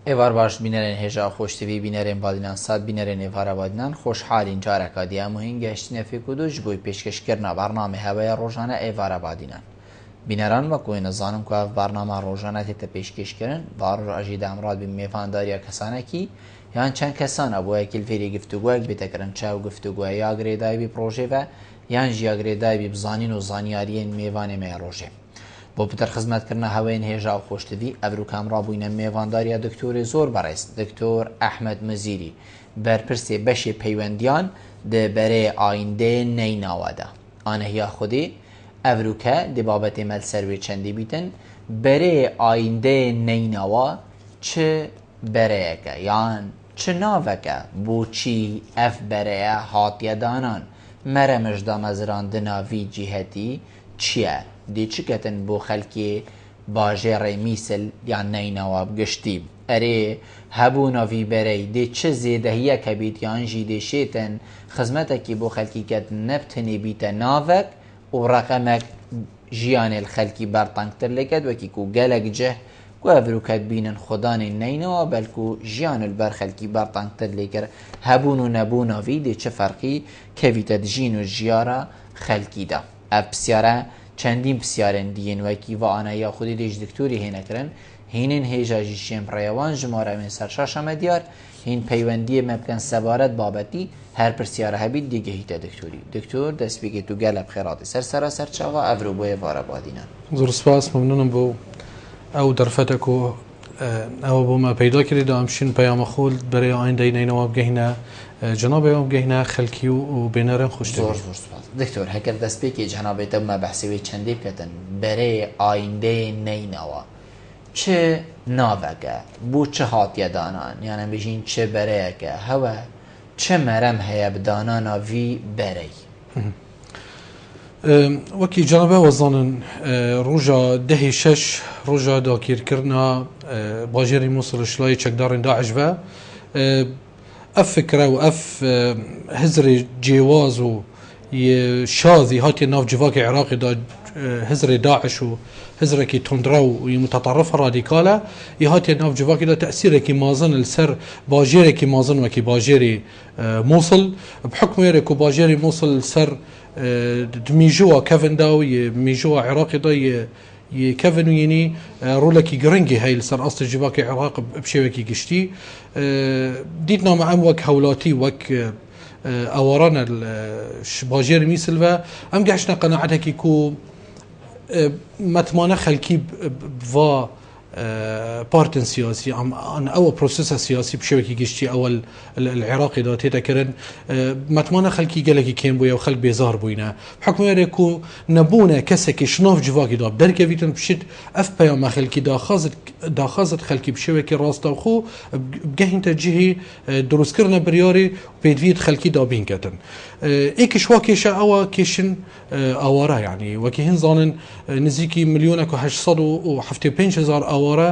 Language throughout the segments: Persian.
ئێوار باش بینەرێن هێژا خۆشتوی بینەرێن بالینان سات بینەرێن ئێوارە بادنان خۆشحالین جارەکە دیامۆهین گەشتنە فێک و دوش بۆی پێشکەشکردنا بەرنامەی هەوەیە ڕۆژانە ئێوارە بادینان بینەران وەکوی نەزانم کو ئەف بەرنامە ڕۆژانە تێتە پێشکەشکردن باڕ ئەژی دامڕات بین میێڤانداریە کەسانێکی یان چەند کەسانە بۆ یەکیل فێری گفتوگویەک بێتەکردن چاو گفتوگوە یا گرێدایبی پرۆژێڤە یان ژیا گرێدایبی بزانین و زانیاریên میێڤانê me ya rojê بۆ پتر خزمەتکردنا هەوەیەن هێژا و خۆشتوی ئەڤر و کامڕابووینە میێڤانداریە دکتۆری زۆر بەڕێز دکتۆر ئەحمەد مزیری بەرپرسێ بەشێ پەیوەندیان دەبەرێ ئایندێ نەیناوەدا ئانەهیا خودێ ئەڤروکە دێ بابەتێ مەل سەروێ چەندی بیتن بەرێ ئایندێ نەیناوە چ بەرەیەکە یان چ ناوەکە بۆچی ئەف بەرەیە هاتیەدانان مەرەمەشدا مەزراندنا ڤی جیهەتی چییە دێ چکەتن بۆ خەلکێ باژێڕێ میسل یان نەیناوە بگشتی ئەرێ هەبوو ناڤی بەرەی دێ چ زێدەهیەکە بیت یانژی دێشێتن خزمەتێکی بۆ خەلکی کەت نەبتنێ بیتە ناوەک و ڕەقەمەک ژیانێ خەلکی بەرتەنگتر لێکەت وەکی و گەلێک جه گوێڤروکەت بینن خۆدانێ نەینەوە بەلکو ژیان بەر خەلکی بەرتەنگتر لێکرد هەبوون و نەبوو ناوی دێ چه فەرقی کەویتە دژین و ژیارە خەلکیدا ئەف پرسیارە چەندین پرسیارن دیên wekî ve anayiya xwedî dê ji diktorî hênekirin hînên hêja jî şêmpreyewan ji maremên serşaşa me diyar hîn peywendiyê me bikin sebaret babetî her pirsiyara hebî dê gehîte diktorî diktor destpêkê tu gelek xêratî ser sera serçava ev ro boyê vara badînan زۆر سپاس ممنونم بۆ ئەو دەرفەتێک و ئەوە بۆمە پەیدا کردی دامشین پەیامە خۆل بەرەی ئایندەی نەینەوە بگەینە جەنابێەوە بگەینە خەلکی و بێنەرن خۆشتوی زۆر سپاس دکتۆر هەگەر دەستپێکی جەنابێتە مە بەحسەوەی چەندێ بکەتن بەرەی ئایندەی نەینەوە چ ناوەکە بۆ چه هاتیەدانان یانە بژین چه بەرەیەکە هەوە چه مەرەم هەیە بدانانە ڤی بەرەی وەکی جەنابە وەزانن ڕۆژە دەهی شەش ڕۆژە داگیرکردنا باژێری مووسڵ شلای چەکدارên داعش بە ئەف فکرە و ئەف هزرێ جێواز و شازی هاتیە ناو civakê Iraqê da hizrê Daeş û hizrekî tundra û mutaterrifa radîkal e yê hatiye nav civakê da tesîrekî mezin li ser bajêrekî mezin wekî bajêrê Mosul bi hukm wêrê ku bajêrê Mosul li ser di mîjûwa kevin da û yê mîjûwa Iraqê da yê kevin û yenî rolekî giringî heye li ser astê civakê Iraq bi şêwekî giştî dîtna me em wek hewlatî wek ئەوەڕانە باژێر میسل بە ئەم گەشتە قەنەعەتێکی کو مەتمانە خەلکی ڤ پارتن سیاسی ئەوە پرۆسسە سیاسی بشێوەکی گشتی ئەوە العێراقیدا تێدەکردن مەتمانە خەلکی گەلێکی کێم بووە و خەلک بێزار بووینە حکومێرێک و نەبوونە کەسێکی شناف جivakîda دەرکەویتن بشیت ئەف پەیامە خەلکی داخازت خەلکی بشێوێکی ڕاستەوخۆ بگەهینتە جihî دروستکردنە بریارێ پێدویت خەلکی دابینکەتن ئێکیش وا کێشە ئەوە کێشن ئەوارە یعنی وەکی هین زانن نزیکی 1,875,000 ئەوارە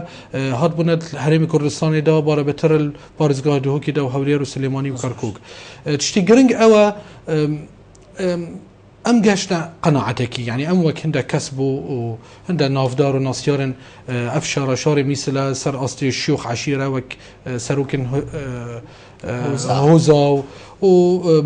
هات بوونەت هەرێمی کوردستانێدا بارە بەتر پارێزگای دهۆکیدا و هەولێر و سلێمانی و کەرکووک تشتی گرنگ ئەوە ئەم گەشتە قەنەعەتێکی یعنی ئەم وەک هەندە کەس بوو و هەندە نافدار و ناسیارن ئەف شارە میسلە سەر ئاستی شیوخ عشیرە وەک سەرۆکن هۆزا و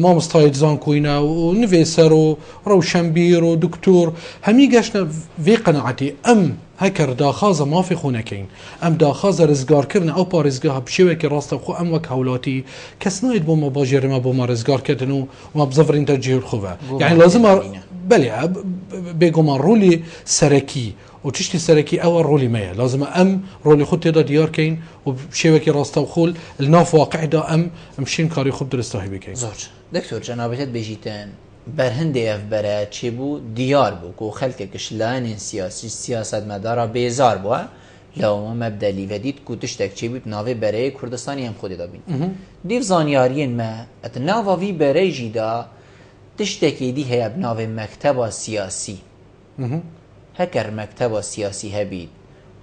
مامۆستای زانکۆینە و نوێسەر و ڕەوشەمبیر و دکتۆر هەمی گەشتە vê قەنەعەتی ئەم هەکەر داخازە مافی خۆنەکەین ئەم داخازە ڕزگارکردن ئەو پارێزگاها بشێوێکی ڕاستەخۆ ئەم وەک هەوڵاتی کەس نایێت بۆمە باژێرمە بۆمە ڕزگارکردن و ما بزەڤڕینتە جێر خوبە یعنی لازمە بەێ بێگومان ڕۆلی سەرەکی و تشتی سەرەکی ئەوە ڕۆلی مەیە لازمە ئەم ڕۆلی خود تێدا دیارکەین و شێوێکی ڕاستەوخۆل ناف واقعدا ئەم شین کاری خوب درستاهی بکەین زۆر دکتۆر جەنابەتت بێژیتن بەرهەندێ ئەف بەرە چێبوو دیار بوو و خەلکێکش لایەنێن سیاسی سیاسەتمەدارە بێزار بووە لەوەمە مەبدەلی وەدیت و تشتێک چێبووت ناوێ بەرەیە کوردستانی هەم خۆدێدا بین دیو زانیاریên me ئەت ناوا vî berê jî da tiştekê dî heye bi navê mekteba siyasî heker mekteba siyasî hebît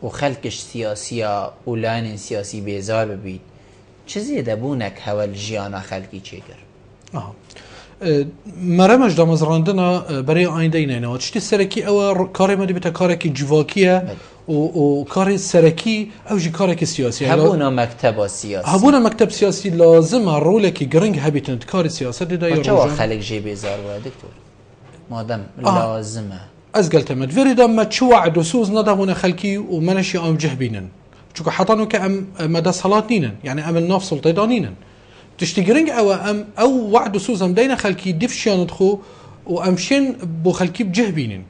û xelkiş siyasiya û layinên siyasî bêzar bibît çi zêdebûnek hewe li jiyana xelkî çêkir مرمج دامزراندنا برای آینده اینه چتی سرکی او کاری مدی بتا کاری که جواکیه و کاری سرکی او جی کاری که سیاسی هبونا مکتب سیاسی هبونا مکتب سیاسی لازم رول که گرنگ هبیتند کاری سیاست دا یا چه خلق جی بیزار بود دکتور مادام لازمه از قلت مد وريدا ما تشوع سوز ندهون خلكي ومنشي ام جهبينن چونك حطانو كأم مدى صلاة نينن يعني ام الناف سلطة نينن تشتغرنج او وعد سوز ام دينا خلكي دفشيان ادخو وامشين بو خلكي بجهبينن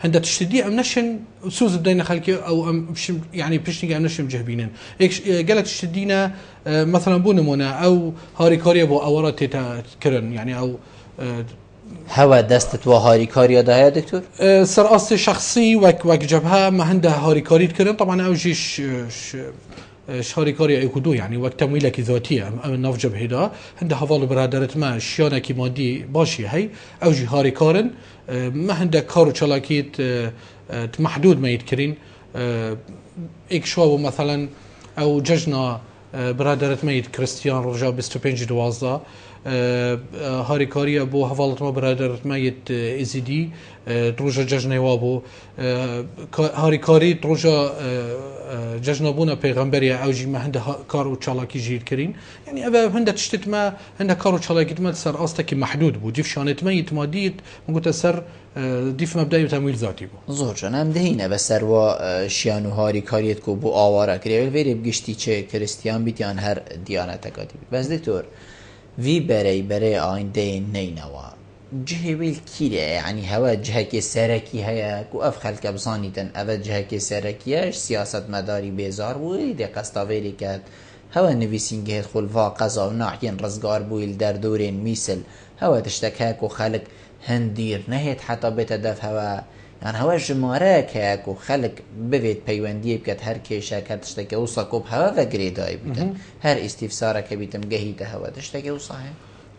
هندا تشتدي ام نشن سوز بدينا خلكي او ام يعني بشتي ام نشن جهبينن قالت تشتدينا مثلا بونمونا او هاري كاريا بو اورات تكرن يعني او هوا دستت و هاریکاری ده دکتور؟ سرآست شخصی و جبهه ما هنده هاریکاری کردن طبعا اوجيش هاریکاری ايكودو يعني وقت تمويلك ذاتيه ام ناف جبهه ده هنده حوالو برادرت ما شيانكي مادي باشي هي اوجي هاریکارن ما هنده كارو چلاكيت محدود ما يتكرين ايك شوابو مثلا او ججنا برادرت ما يت كريستيان رجا 25 دوازده هاریکاری بو حوالت ما برادرت ما يت ازيدي روجا ججنا وابو هاریکاری روجا ججنا بونا پیغمبري اوجي ما هنده كارو چالاكي جير كرين يعني ابا هنده تشتت ما هنده كارو چالاكي ما سر استك محدود بو ديف شانت ما يتماديت ما قلت سر ديف مبدأي تمويل ذاتي بو زور جان هم دهينه بسر و شيانو هاریکاریت کو بو آوارا كريول ويري بگشتي چه كريستيان بيتيان هر ديانتا قادي بس دكتور وی برای آینده نینوا جهه بیل کیره یعنی هوا جهه که سرکی هیا کو اف خلق بزانیدن اول جهه که سرکیش سیاست مداری بیزار بوی دی قصداویری کد هوا نویسینگه خلفا قضا و ناحین رزگار بویل در دورین میسل هوا تشتکه کو خلق هندیر نهید حتی بتدف هوا يعني هوا جماره كاكو خلق بفيد بيوانديه بكت هر كيشا كتشتكي وصا كوب هوا وغريداي بيتن هر استفساره كبيتم جهيده هوا تشتكي وصاحي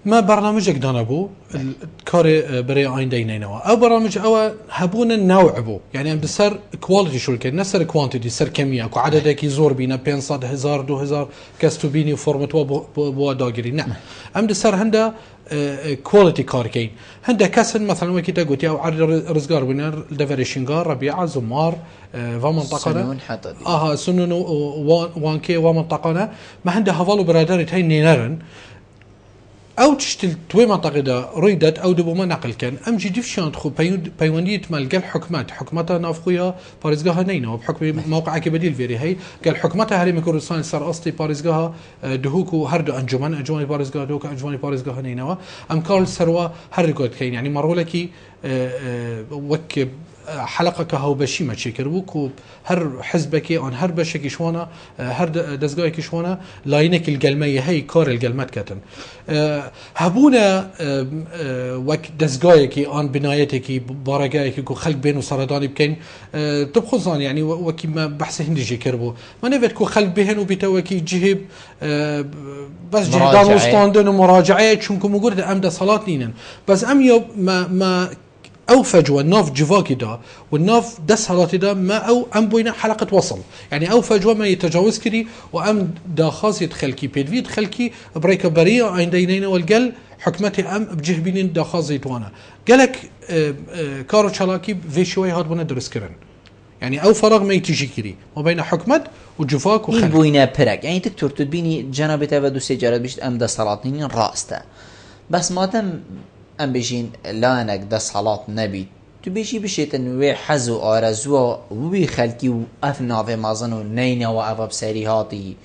ما برنامجك دانا بو الكاري بري آينده نينوا او برنامج او هبون النوع بو يعني ام بسر كواليتي شو الكي نسر كوانتيتي سر كمية كو عددك يزور بينا 500 1000 2000 كاستو بيني وفورمتوا بو داغري نعم ام بسر هندا كواليتي كاركين هندا كاسن مثلا وكيتا قلت او عرض رزقار بينر دفريشنغار ربيعه زمار ومنطقنا سنون وانكي ومنطقنا ما هندا هفالو برادري هاي نينرن او تشتل توي منطقه دا ريدت او دبو ما نقل كان ام جي ديفشان تخو بيوانيت مال قال حكمتها نافخويا باريزغاها نينا بحكم موقع بديل فيري هي قال حكمتها هرم كردستان صار اصلي باريزغاها دهوكو هردو انجمن باريزغاها دوك انجمن باريزغاها نينا ام كارل سروا هرقت كاين يعني مرولكي وك حلقه كهو بشي ما تشكروك هر حزبك ان هر بشكي شوانا هر دزغايك شوانا لاينك القلميه هي كار القلمات كاتن هبونا وك دزغايك ان بنايتك بارغايك كو خلق بينو سرداني بكين تبخصان يعني وكي ما بحث هندجي كربو ما نفت كو خلق بهن وبتوكي جهب بس جهدان وستاندن ومراجعه چونكو مقول ام صلاه نينن بس ام يوم ما او فجوه ناف جواكي دا والناف دس هالاتي دا ما او ام بوينا حلقه وصل يعني او فجوه ما يتجاوز كري وام دا خاص يدخلكي بيدفي يدخلكي بريكا بريا عين دينينا والقل حكمتي ام بجهبين دا خاص يتوانا قالك كارو تشالاكي في شويه هاد بنا درس كرن يعني او فراغ ما يتجي كري ما بين حكمت وجفاك وخلق بوينا برك يعني دكتور تدبيني جناب تبدو سجارات بيشت ام دا سلاطين راسته بس مادام ام بيجين لانك دا صلاة نبي تو بيجي بشيتن وي حزو آرزو وي خلقي و اف ناوه مازنو نينا و اف بساري هاتي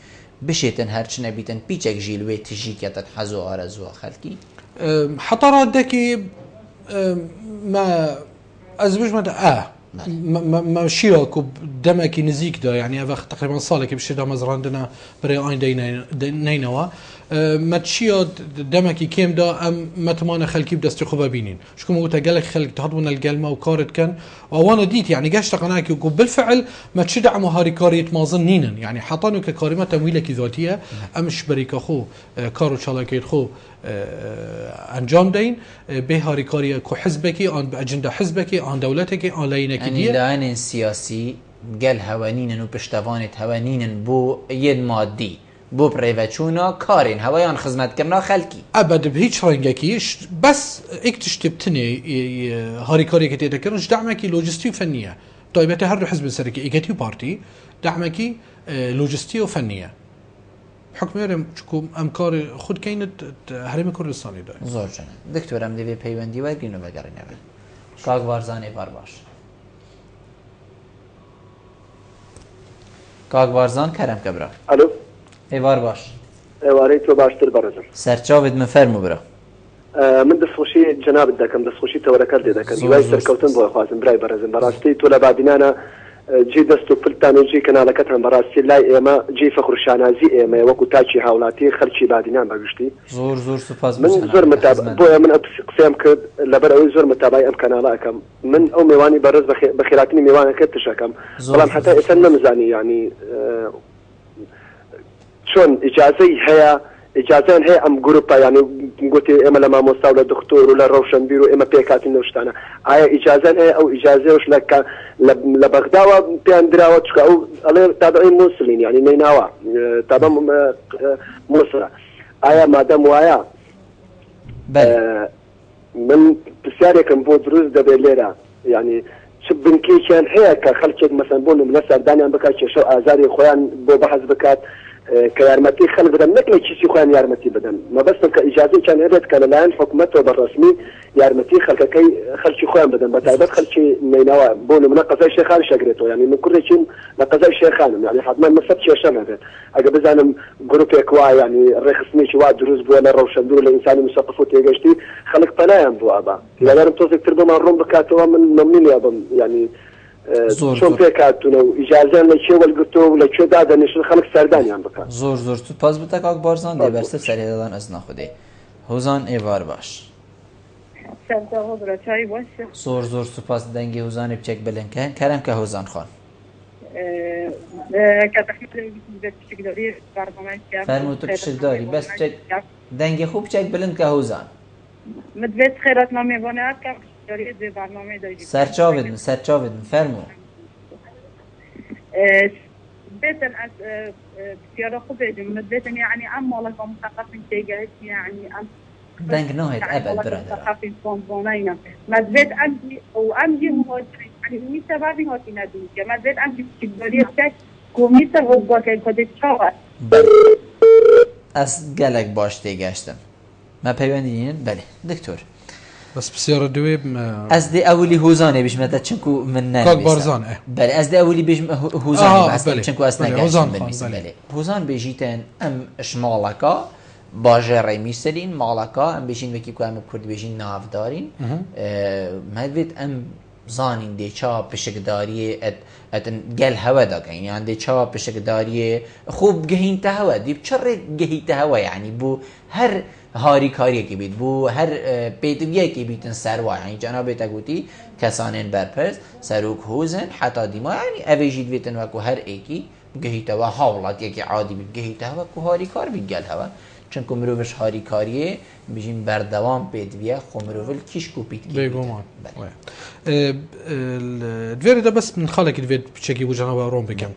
بشيتن هرچ نبيتن بيچك جيل وي تجي كتن حزو آرزو خلقي حطرات داكي ما ازبج مدى ما شيراكو دمكي نزيك دا يعني اف تقريبا صالك بشي دا مزراندنا بري اين نينوا ما تشيا دمكي كيم دا ام متمانه خلكي بدست خوبه بينين شكون قلت قالك خلك تهضمون القلمه وكارت كان وانا ديت يعني قاش تقناكي بالفعل ما تشدع هاريكاريت مازنين يعني حطانو ككارمه تمويلك ذاتيه امش بريكا خو كارو شالاكيت خو انجام دين به هاريكاري كو حزبكي ان باجنده حزبكي ان دولتك ان لينك دي يعني لان سياسي قال هوانين وبشتوانت هوانين بو يد مادي بۆ پرێڤەچوونە کارین هەوایان خزمەتکردنا خەلکی ئەبد بهیچ ڕەنگەکی بەس ئیکتشتی بتنێ هاریکارێکە تێدەکردن دامێکی لۆجستی و فەنیە تایبەتە هەردوو حزب سەرەکی ئیگەتی و پارتی دامێکی لۆجستی و فەنیە حکومێرم چکم ئەم کار خودکەینت هەرێمی کوردستانی دا زۆر جەنە دکتۆر ئەم دەبێ پەیوەندی وەرگین و بەگەڕینەوە کاک بارزان ئێوار باش کاک بارزان کەرەم کە برا الو ئێوار باش ئێوارەی تۆ باشتر بەڕێزم سەرچاوت من فەرموو برا من دەستخۆشی جەنابەت دەکەم دەستخۆشی تەوەرەکەت لێ دەکەم دوای سەرکەوتن بۆ خوازم برای بەڕێزم بەڕاستی تۆ لە بابینانە جێ دەست و پلتان و جێ کەناڵەکەتان بەڕاستی لای ئێمە جێ فەخورشانازی ئێمە وەکو تاچی هاوڵاتی خەرکی بادینان بەگشتی زۆر سوپاس من زۆر بۆیە من قسەم کرد لەبەر ئەوەی زۆر متابای ئەم کەناڵە ئەەکەم من ئەو میوانی بەڕێز بە خێراتنی میوانەکەت تشەکەم بەڵام حتا ئێستا نەمزانی ینی چۆن ئیجازەی هەیە ئیجازەیان هەیە ئەم گروپە ینی گوتی ئێمە لە مامۆستا و لە دکتۆر و لە ڕەوشنبیر و ئێمە پێکاتین لەو شتانە ئایا ئیجازەن هەیە ئەو ئیجازەیەش لە بەغداوە پێیان دراوە چکە ئەو ئەڵێ تابعی مووسڵین ینی نەیناوە تابە مووسڵە ئایا مادەم وایە من پرسیارێکم بۆ دروست دەبێت لێرە ینی چ بنکێکیان هەیە کە خەڵکێک مەسەن بۆ نمونە سەردانیان بکات کێشە و ئازاری خۆیان بۆ بەحەز بکات کە یارمەتی خەڵک بدەن نەک لە کیسی خۆیان یارمەتی بدەن مەبەستم کە ئیجازەیان هەبێت کە لەلایەن حکوومەتەوە بەڕەسمی یارمەتی خەڵکەکەی خەڵکی خۆیان بدەن بە تایبەت خەڵکی نینەوە بۆ نمونە قەزای شێخان شەگرێتەوە ینی من کوڕێکیم لە قەزای شێخانم ینی حتما مەسەب کێشە هەبێت ئەگە بزانم گروپێک وا ینی ڕێخستنێکی وا دروست بووە لە ڕەوشەندوور لە ئینسانی مسەقف و تێگەشتی خەڵک پەنایان بوو ئابا لەبەرم تۆزێکتر بۆمان ڕوون بکاتەوە من مەمنونی بم ینی چۆن پێکاتونە و ئیجازەن لە کێ وەرگرتۆ و لە کوێ دادەنیشن خەڵک سەردانیان بکات زۆر سوپاس بتە کاک بارزان دەبەرسە سەرێدەدان ئەس ناخودێ هوزان ئێوار باش زۆر سوپاس دەنگی هوزانی بچێک بلنکەن کەرەم کە هوزان خۆن فەرمووتە پشتداری بەس دەنگی خوب بچێک بلند کە هوزان مدوێت خێراتنامێوانەیە کە سەرچاوت فەرموو بيتن سيارة خبز مدبيتن يعني عم والله مثقفين تيجات يعني عم دنگ نهيت أبد برادر مثقفين صنبونينا مدبيت عندي وعندي مهاجرين يعني ميتا بعدين هاتي ندوك مدبيت عندي تقدري تك كوميتا هو كان كده شاور أس قالك باش تيجاشتم ما بيوانين بله دكتور بس بسيارة دويب أزدي أولي هوزاني بيش متى تشنكو من نان كاك بارزان بله أزدي أولي بيش هوزاني بس تشنكو أسنا هوزان بله هوزان بيجيتن أم شمالكا باجر ميسلين مالكا أم بيجين وكي كو أم كرد بيجين ناف دارين مدويت أم زانين دي چا پشکداری اتن گل هوا دا کن يعني دي چا پشکداری خوب گهین تهوا دي بچر گهی تهوا يعني بو هر هاری کاری کی بید بو هر پیتویه کی بیتن سروا يعني جناب تگوتی کسانن برپرس سروک هوزن حتی دیما يعني اویجید بیتن وکو هر ایکی گهی تهوا حالات یکی عادی بید گهی تهوا کو هاری کار بید گل هوا چونکو مروفش هاری کاریه بيجين بردوام بيدويا خمروفل كيشكو بيت بيغومان الدوير ده بس من خالك الفيد بشكي وجهنا روم بكم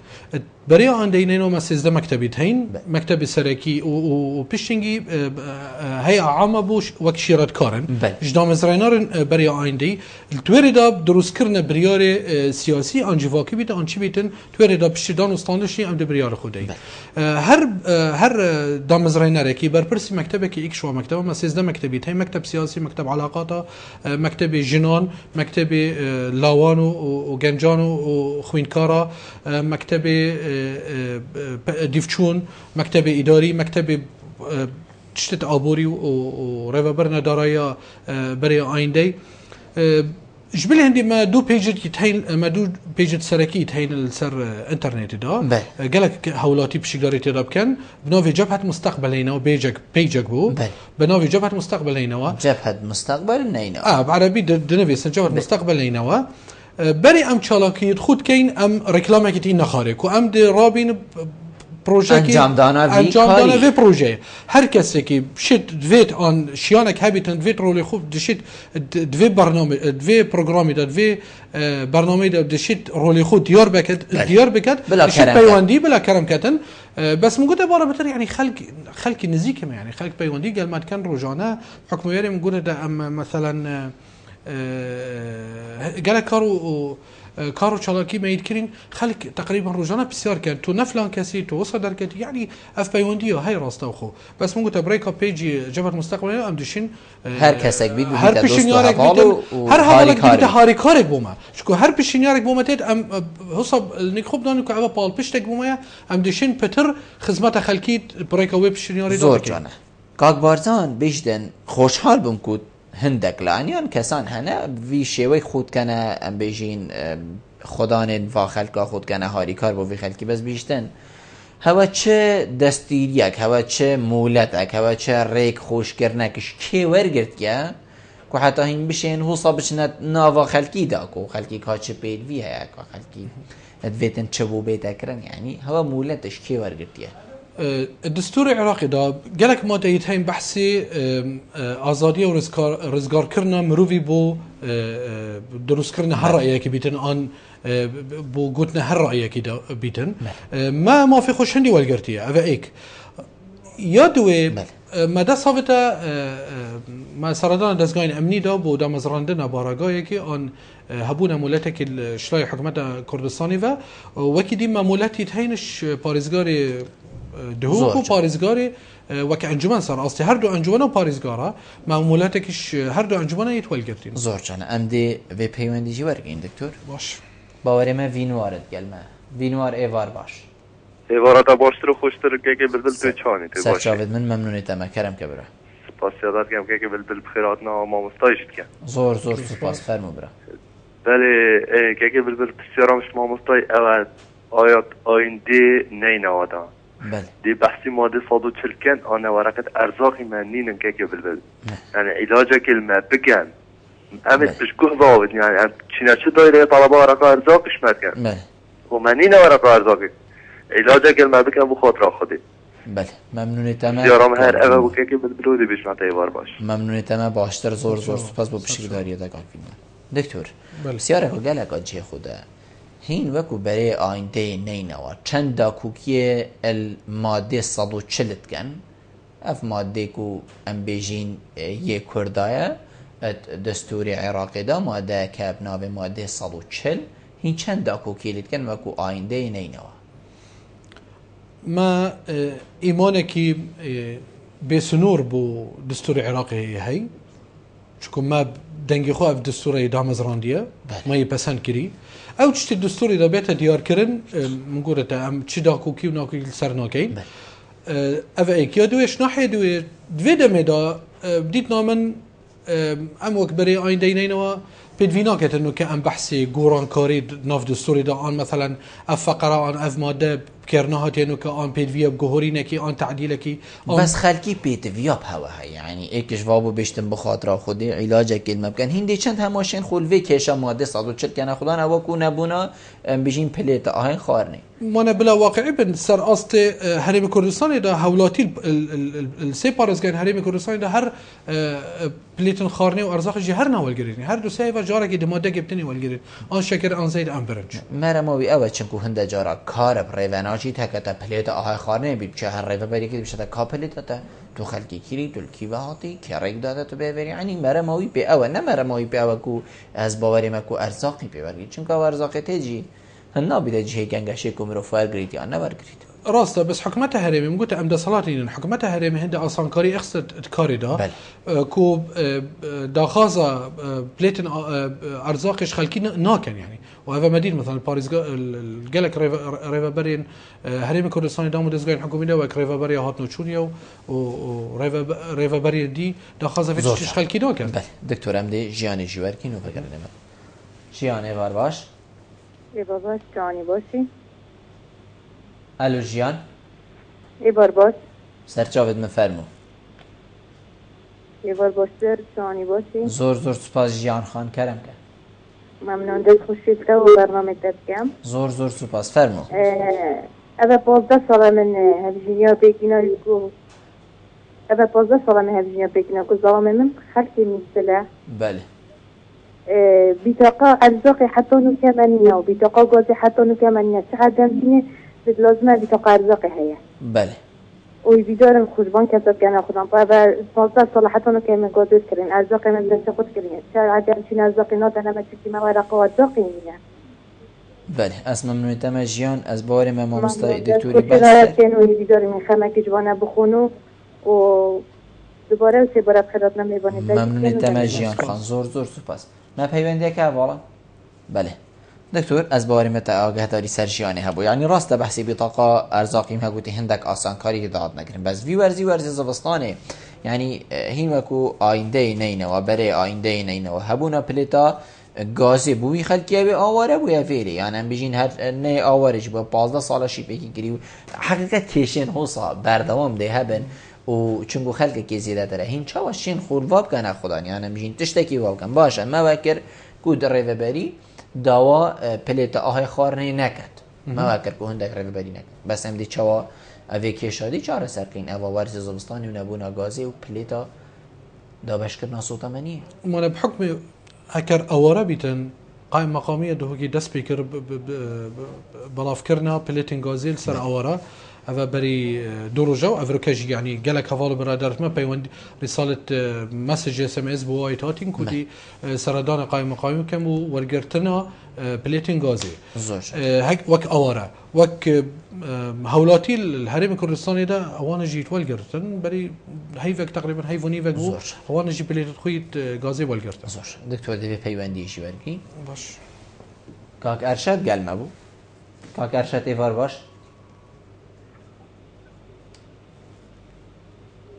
بريا عندنا ما سيزده مكتبي هين مكتب سركي وبيشنجي هي عامه بوش وكشيرات كارن جدام زرينار بريا عندي الدوير ده دروس كرنا بريار سياسي انجواكي بيت انشي بيتن دوير ده بشدان وستاندشي ام بريار خدي هر دام زرينار كي بربرسي مكتبك اكشوا مكتبه سيزده مكتبي هي مكتب سياسي مكتب علاقاته مكتب جنان مكتب لاوان وجنجان وخوينكارا مكتب ديفچون مكتب اداري مكتب تشتت عبوري وريفابرنا درايا بري ايندي جبل عندي ما دو بيجت يتهين ما دو بيجت سركي يتهين السر انترنت دا قالك هولاتي بشكل تداب كان بنوفي جبهة مستقبلينا بيجك بو بنوفي جبهة مستقبلينا جبهة مستقبل نينا بعربي دنوفي جبهة مستقبلينا بري ام چالاكي خود كاين ام ريكلامك تي نخارك وام دي رابين پروژه انجام دانا وی پروژه هر کسی که شد دویت آن شیانک هبیتن دویت رولی خوب دشت دوی برنامه دوی پروگرامی داد دوی برنامه داد دشت رولی خود دیار بکد دشت پیوندی بلا کرم کتن بس موجودة بارا بتر يعني خلق نزيك يعني خلق بيوندي قال ما كان روجانا حكم ياري موجودة ده أما مثلا قال كارو شالاكي ما يذكرين خلق تقريبا روجانا بسيار كان تو نفلان كاسي تو وصدر كاتي يعني اف بيونديو هاي راست اخو بس موجودة بريك اب بيجي جبهة مستقبل ام دشين هر کسک بید هر بشینیارک هر حالك بيت هاري كارك بوما شكو هر بشینیارک بوما تيت ام حسب نيخوب دانو كعبا بال بيشتك بوما ام دشين بتر خدمات خلقيت بريك اب بشینیاری زور جانه کاک بارزان بیشتن خوشحال بم کود هندک لعنیان کسان هنه وی شوی خود کنه ام بیجین خدان و خلقا خود کنه هاری کار بو وی خلقی بس بیشتن هوا چه دستیریک هوا چه مولتک هوا چه ریک خوش کرنکش کی ورگرد که که حتی این بشین حوصا بشنت ناوا خلقی دا که خلقی که چه پید وی هیا که خلقی ادویتن چه بو بیت اکرن یعنی هوا مولتش کی ورگرد که الدستور العراقي دا قالك ما تيتهين بحثي آزادية ورزقار كرنا مروفي بو دروس كرنا هر رأيك بيتن آن بو قوتنا هر رأيك بيتن ما في خوش هندي والقرتية أفا إيك يادوي ما دا صابتا ما سردان دزقاين أمني دا بو دا مزراندنا باراقايكي آن هبونا مولاتك الشلاي حكومة كردستاني و وكي دي ما مولاتي تهينش باريزقاري دهوك و پاريزگاري وك انجمن صار اصلي هر دو انجمن و پاريزگارا معمولاتكش هر دو انجمن يتولگرتين زور جان ام دي في پیوندی جي ورگين دكتور باش باوري ما وينوارد گلما وينوار ايوار باش ايوار تا باشتر خوشتر که بلبل تو چانی تو باش سرچاود من ممنونیتم کرم کبره سپاس یادت گم که بلبل بخیراتنا ما مستایشت کن زور سپاس فرمو برا بله که بلبل بسیارمش ما مستای اول آیات آینده نینوادا بله دی بحثی ماده 140 کن آن ورقت ارزاقی من نینن که بلبل یعنی علاجه کلمه بگن امت بشکوه باود یعنی چه دایره طلبه ورقه ارزاقش مدگن بله و من نینه ورقه ارزاقی علاجه کلمه بگن بخاطر خودی بله ممنونیتم زیارم هر اوه بو که بلبلودی بشمت ایوار باش ممنونیتم باشتر زور سپاس با بشکداری دا دکتور بسیاره که گلک آجی خوده هین وکو برای آینده نینوا چند داکوکی الماده 140 کن اف ماده کو ام بیجین یک کردایه دستوری عراقی دا ماده که ابناو ماده 140 هین چند داکوکی لید کن وکو آینده نینوا ما ایمانه بسنور بو دستور عراقي هي شكون ما دنگي خو اف دستور دامز رانديه ما يبسند كري او تشتي الدستور اذا بيتا ديار كرن منقول ام تشي داكو كي وناكو سرناكين اف اي كيو دويش ناحيه دوي دويدا ميدا بديت نامن ام وكبري اين دينينوا بدفيناكت انه كان بحثي قوران كاري ناف دستوري دا ان مثلا اف فقره ان اف ماده بكرناها انه كان بيدفيا بجوهرينكي ان تعديلكي بس خلقي بيدفيا بهواها يعني ايكش وابو بيشتم بخاطر خودي علاج كلمه بكن هندي چند هماشين خولوي كيشا ماده 140 كان خدان او کو نبونا بيجين بليت اهين خارني ما بلا واقعي بن سر است حرم كردستان دا هولاتي السيبارز كان حرم كردستان دا هر بليتن خارني وارزاق جي هر ناول جريني هر دو سيفا جارك دي ماده جبتني والجرين ان شكر ان زيد ام برنج مرموي او چنكو هند جارا كار بريفاناجي تكتا بليت اهي خارني بيچ هر ريفا بري كي بيشتا كابليت تا تو خلقي كيري تو الكيواهاتي كيريك داتا تو بيوري يعني مرموي بي او نه مرموي بي او كو از باوري مكو ارزاقي بيوري چنكو ارزاقي تيجي هنا بده جهه گنگشه کومرو فارغريت یا نه ورغريت راسته بس حكمتها هرمي مقولت ام صلاتين حكمتها هرمي هند اصلا كاري اخست كاري دا كو دا خازا بليتن ارزاقش خلكي ناكن يعني وهذا مدينه مثلا باريس قالك ريفا برين هرمي كردستان دامو دزغين حكومي دا وك ريفا بري هات نوچونيا و ريفا بري دي دا خازا فيش خلكي ناكن بله دكتور ام دي جياني جواركين وبگرنم جياني وار باش ای بابا جانی باشی الو جیان ای بار باش سرچاوید مفرمو ای بار باش جانی باشی زور سپاس جیان خان کرم که ممنون دل خوشید که و برنامه دادگم زور سپاس فرمو أبا 15 سالة من هفجينيا بيكينا يقول أبا 15 سالة من هفجينيا بيكينا يقول ظلام من خلقي من السلاح. بله. بطاقة أرزاقي حتى نكمانية وبطاقة غازي حتى نكمانية شحال دامتيني لازمة بطاقة أرزاقي هيا. بله. وبيدارن خوشبان كسب كان خودم أبا 15 سالة حتى نكمل غازي كرين أرزاقي من دست خود كرين شحال عدم شين أرزاقي نادنا ما تشتي ما ورقة أرزاقي مية. بله اسم ممنون تمام جیان از بار ما مستای دکتوری بس كان ويداري من خامك جوانا بخونو و دوباره سه بار خدمت نمی‌بانی. ممنون تمام جیان خان زور سپاس. ما پیوندی که والا. بله. دکتر از بار ما آگاه داری سرجیانه هبو یعنی راست بحثی بطاقه ارزاقی ما گویی هندک آسان کاری داد نگریم بس ورزی زبستانه یعنی هین وکو آینده نینه و برای آینده نینه و هبونا پلیتا گازی بوی خلقی به آواره بوی فیری یعنی هم بیشین هر نه آوارش با 15 ساله شی بگی گریو حقیقت کشین حوصا بردوام ده هبن و چونگو خلق کی زیاده داره هین چاوش شین خورباب کنه خدا یعنی بیشین تشتکی واب کن باشه ما وکر کود ریو بری دوا پلیت آهای خارنی نکد ما وکر که هندک ریو بری نکد بس هم دی چوا اوی کشادی چاره سرکین اوا ورز زبستانی و نبونا گازی و پلیتا دابش کرنا صوتا منیه ما بحكم هكر أورا بيتن قائم مقامية دهوكي دس بيكر بلافكرنا بليتين غازيل سر أورا أفا بري دورو جو أفريكاج يعني قالك هفالو برادرت ما بيوند رسالة مسج SMS بواي تاتين كودي سردان قائم مقامي كمو ورقرتنا بليتين غازي هك وك أورا وك هولاتي الهرم الكردستاني ده أوانا جيت والقرتن بري هيفك تقريبا هيفوني فك أوانا جي بليت خويت غازي والقرتن زوش دكتور دبي بيوندي شي ورقي باش كاك أرشاد قال ما بو كاك أرشاد إيفار باش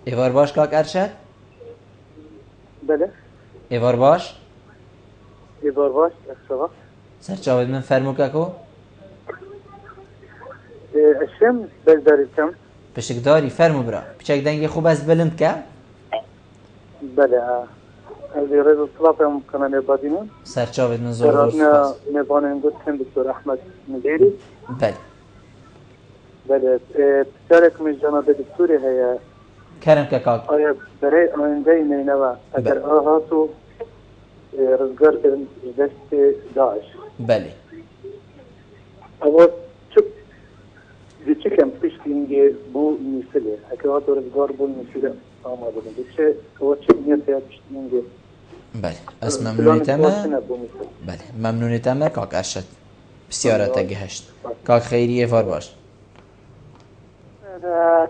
ایوار باش کاک ارشد؟ بله ایوار باش؟ ایوار باش اصلا سر جاوید من فرمو کاکو؟ اشم بلداری کم پشکداری فرمو برا پچک دنگی خوب از بلند که؟ بله اولی رضا الصلاة ممکنه نبادیمون سر جاوید من زور سپاس نبانه گفت کن دکتر احمد مدیری بله بله پسرک من جناب دکتوری هیا کرم که کاک آیا برای آینده نینوا اگر آها تو رزگار کردن دست داعش بله اما چه کم پیش اینگه بو میسله اگر آها تو رزگار بو میسله آماده بند چه چه نیت هست پیش اینگه بله از ممنونیتمه بله ممنونیتمه کاک ارشد بسیاره تگهشت کاک خیریه فار باش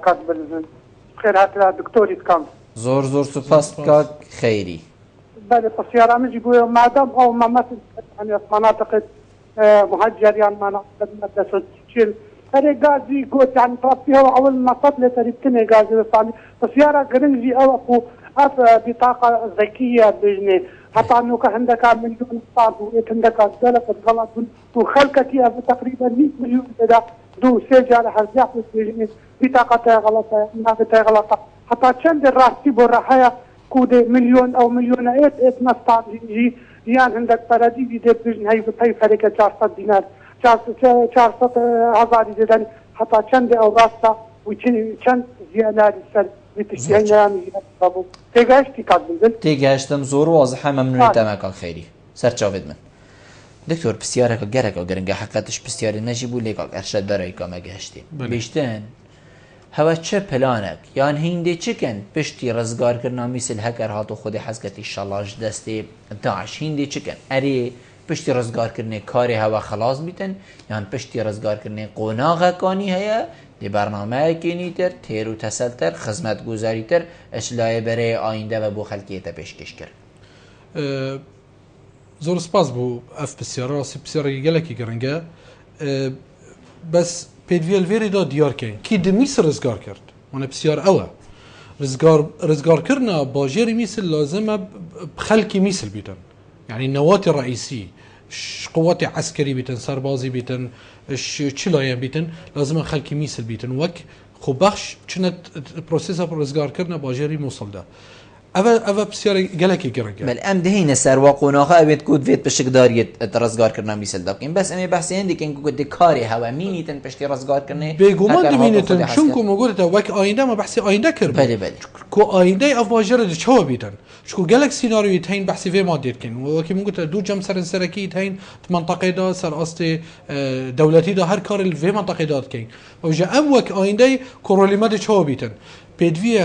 کاک بلزن خير هات دكتوري كم زور سپاس کاک خیری بله بسيارة مجي بويا مادام أو ما مثل يعني مناطق مهجر يعني مناطق مدرسة تشيل هذا غازي قلت يعني طرفيها أول ما تطلع تريد كني غازي يعني بسيارة غرنجي أو أكو بطاقة ذكية بجني حتى أنه عندك مليون صاد وعندك زلف غلط وخلقك تقريبا 100 مليون كذا دو سجل هرجع بجني بطاقة غلطة ناقة غلطة حتى كم الراسي برحية كود مليون أو مليون إيت نستعد يجي يعني عندك بلدي بيدير بجن هاي بتاي فريق 400 دينار 400,000 جدًا حتى كم أو راسة وكم زيادة السر بتشتغل يعني أبو تيجاشتي كذب تيجاشتم زور واضحة ممنونيتم کاک خیری سر جاوید من دکتر بسیاره که گره که گرنگه حقیقتش بسیاری نجیبو لیکاک ارشد برای کامه گشتی بیشتن هوا چه پلانک یان هنده چکن پشتی رزگار کرنا مثل هکر هاتو خود حزکتی شلاش دستی داعش هنده چکن اری پشتی رزگار کرنه کاری هوا خلاص بیتن یان پشتی رزگار کرنه قناغ کانی هیا دی برنامه کنی تر تیر و تسل تر خدمت گذاری تر اشلای برای آینده و بو خلقیت پیشکش کرد زور سپاس بو اف بسیاره راسی بسیاره گلکی گرنگه بس پیدویل ویری دا دیار کن کی دمیس رزگار کرد وانا بسیار اوه رزگار کرنا باجری میسل لازمه بخلقی میسل بیتن يعني النواه الرئيسي قوات عسكري بيتن سربازي بيتن چلايان بيتن لازم خلقي ميسل بيتن وك خو بخش چنت بروسيس رزگار کرنا باجری موصل ده ئەvە پرسیارە گەلێکی گرنگە. بل ئەم دهینە سەرواقۆناغا ئەوێت کووت vێت پشک داریت ڕزگارکردنا میسل دەکەین بەس ئەمێ بەسی هەندێکن گوتی کاری هەوە مینیتن پشتی ڕزگارکردنێ بێگومان دەمینێتن چونکو مەگوتە وەک ئایندەمە بەحسی ئایندا کرد کۆ ئایندەی ئەو باژێرە چاوە بیتن چکو گەلێک سیناریۆی هەین بەحسی vê مادێتکەین وەکی من گوتە دوو جەم سەرنسەرەکی هەین منتەقەیدا سەر ئەستێ دەولەتیدا هەر کاری vê منتەقەیدا دکەین ئەوژە ئەم وەک ئایندەی کۆڕۆلیمەدە چاوە بیتن پێدویە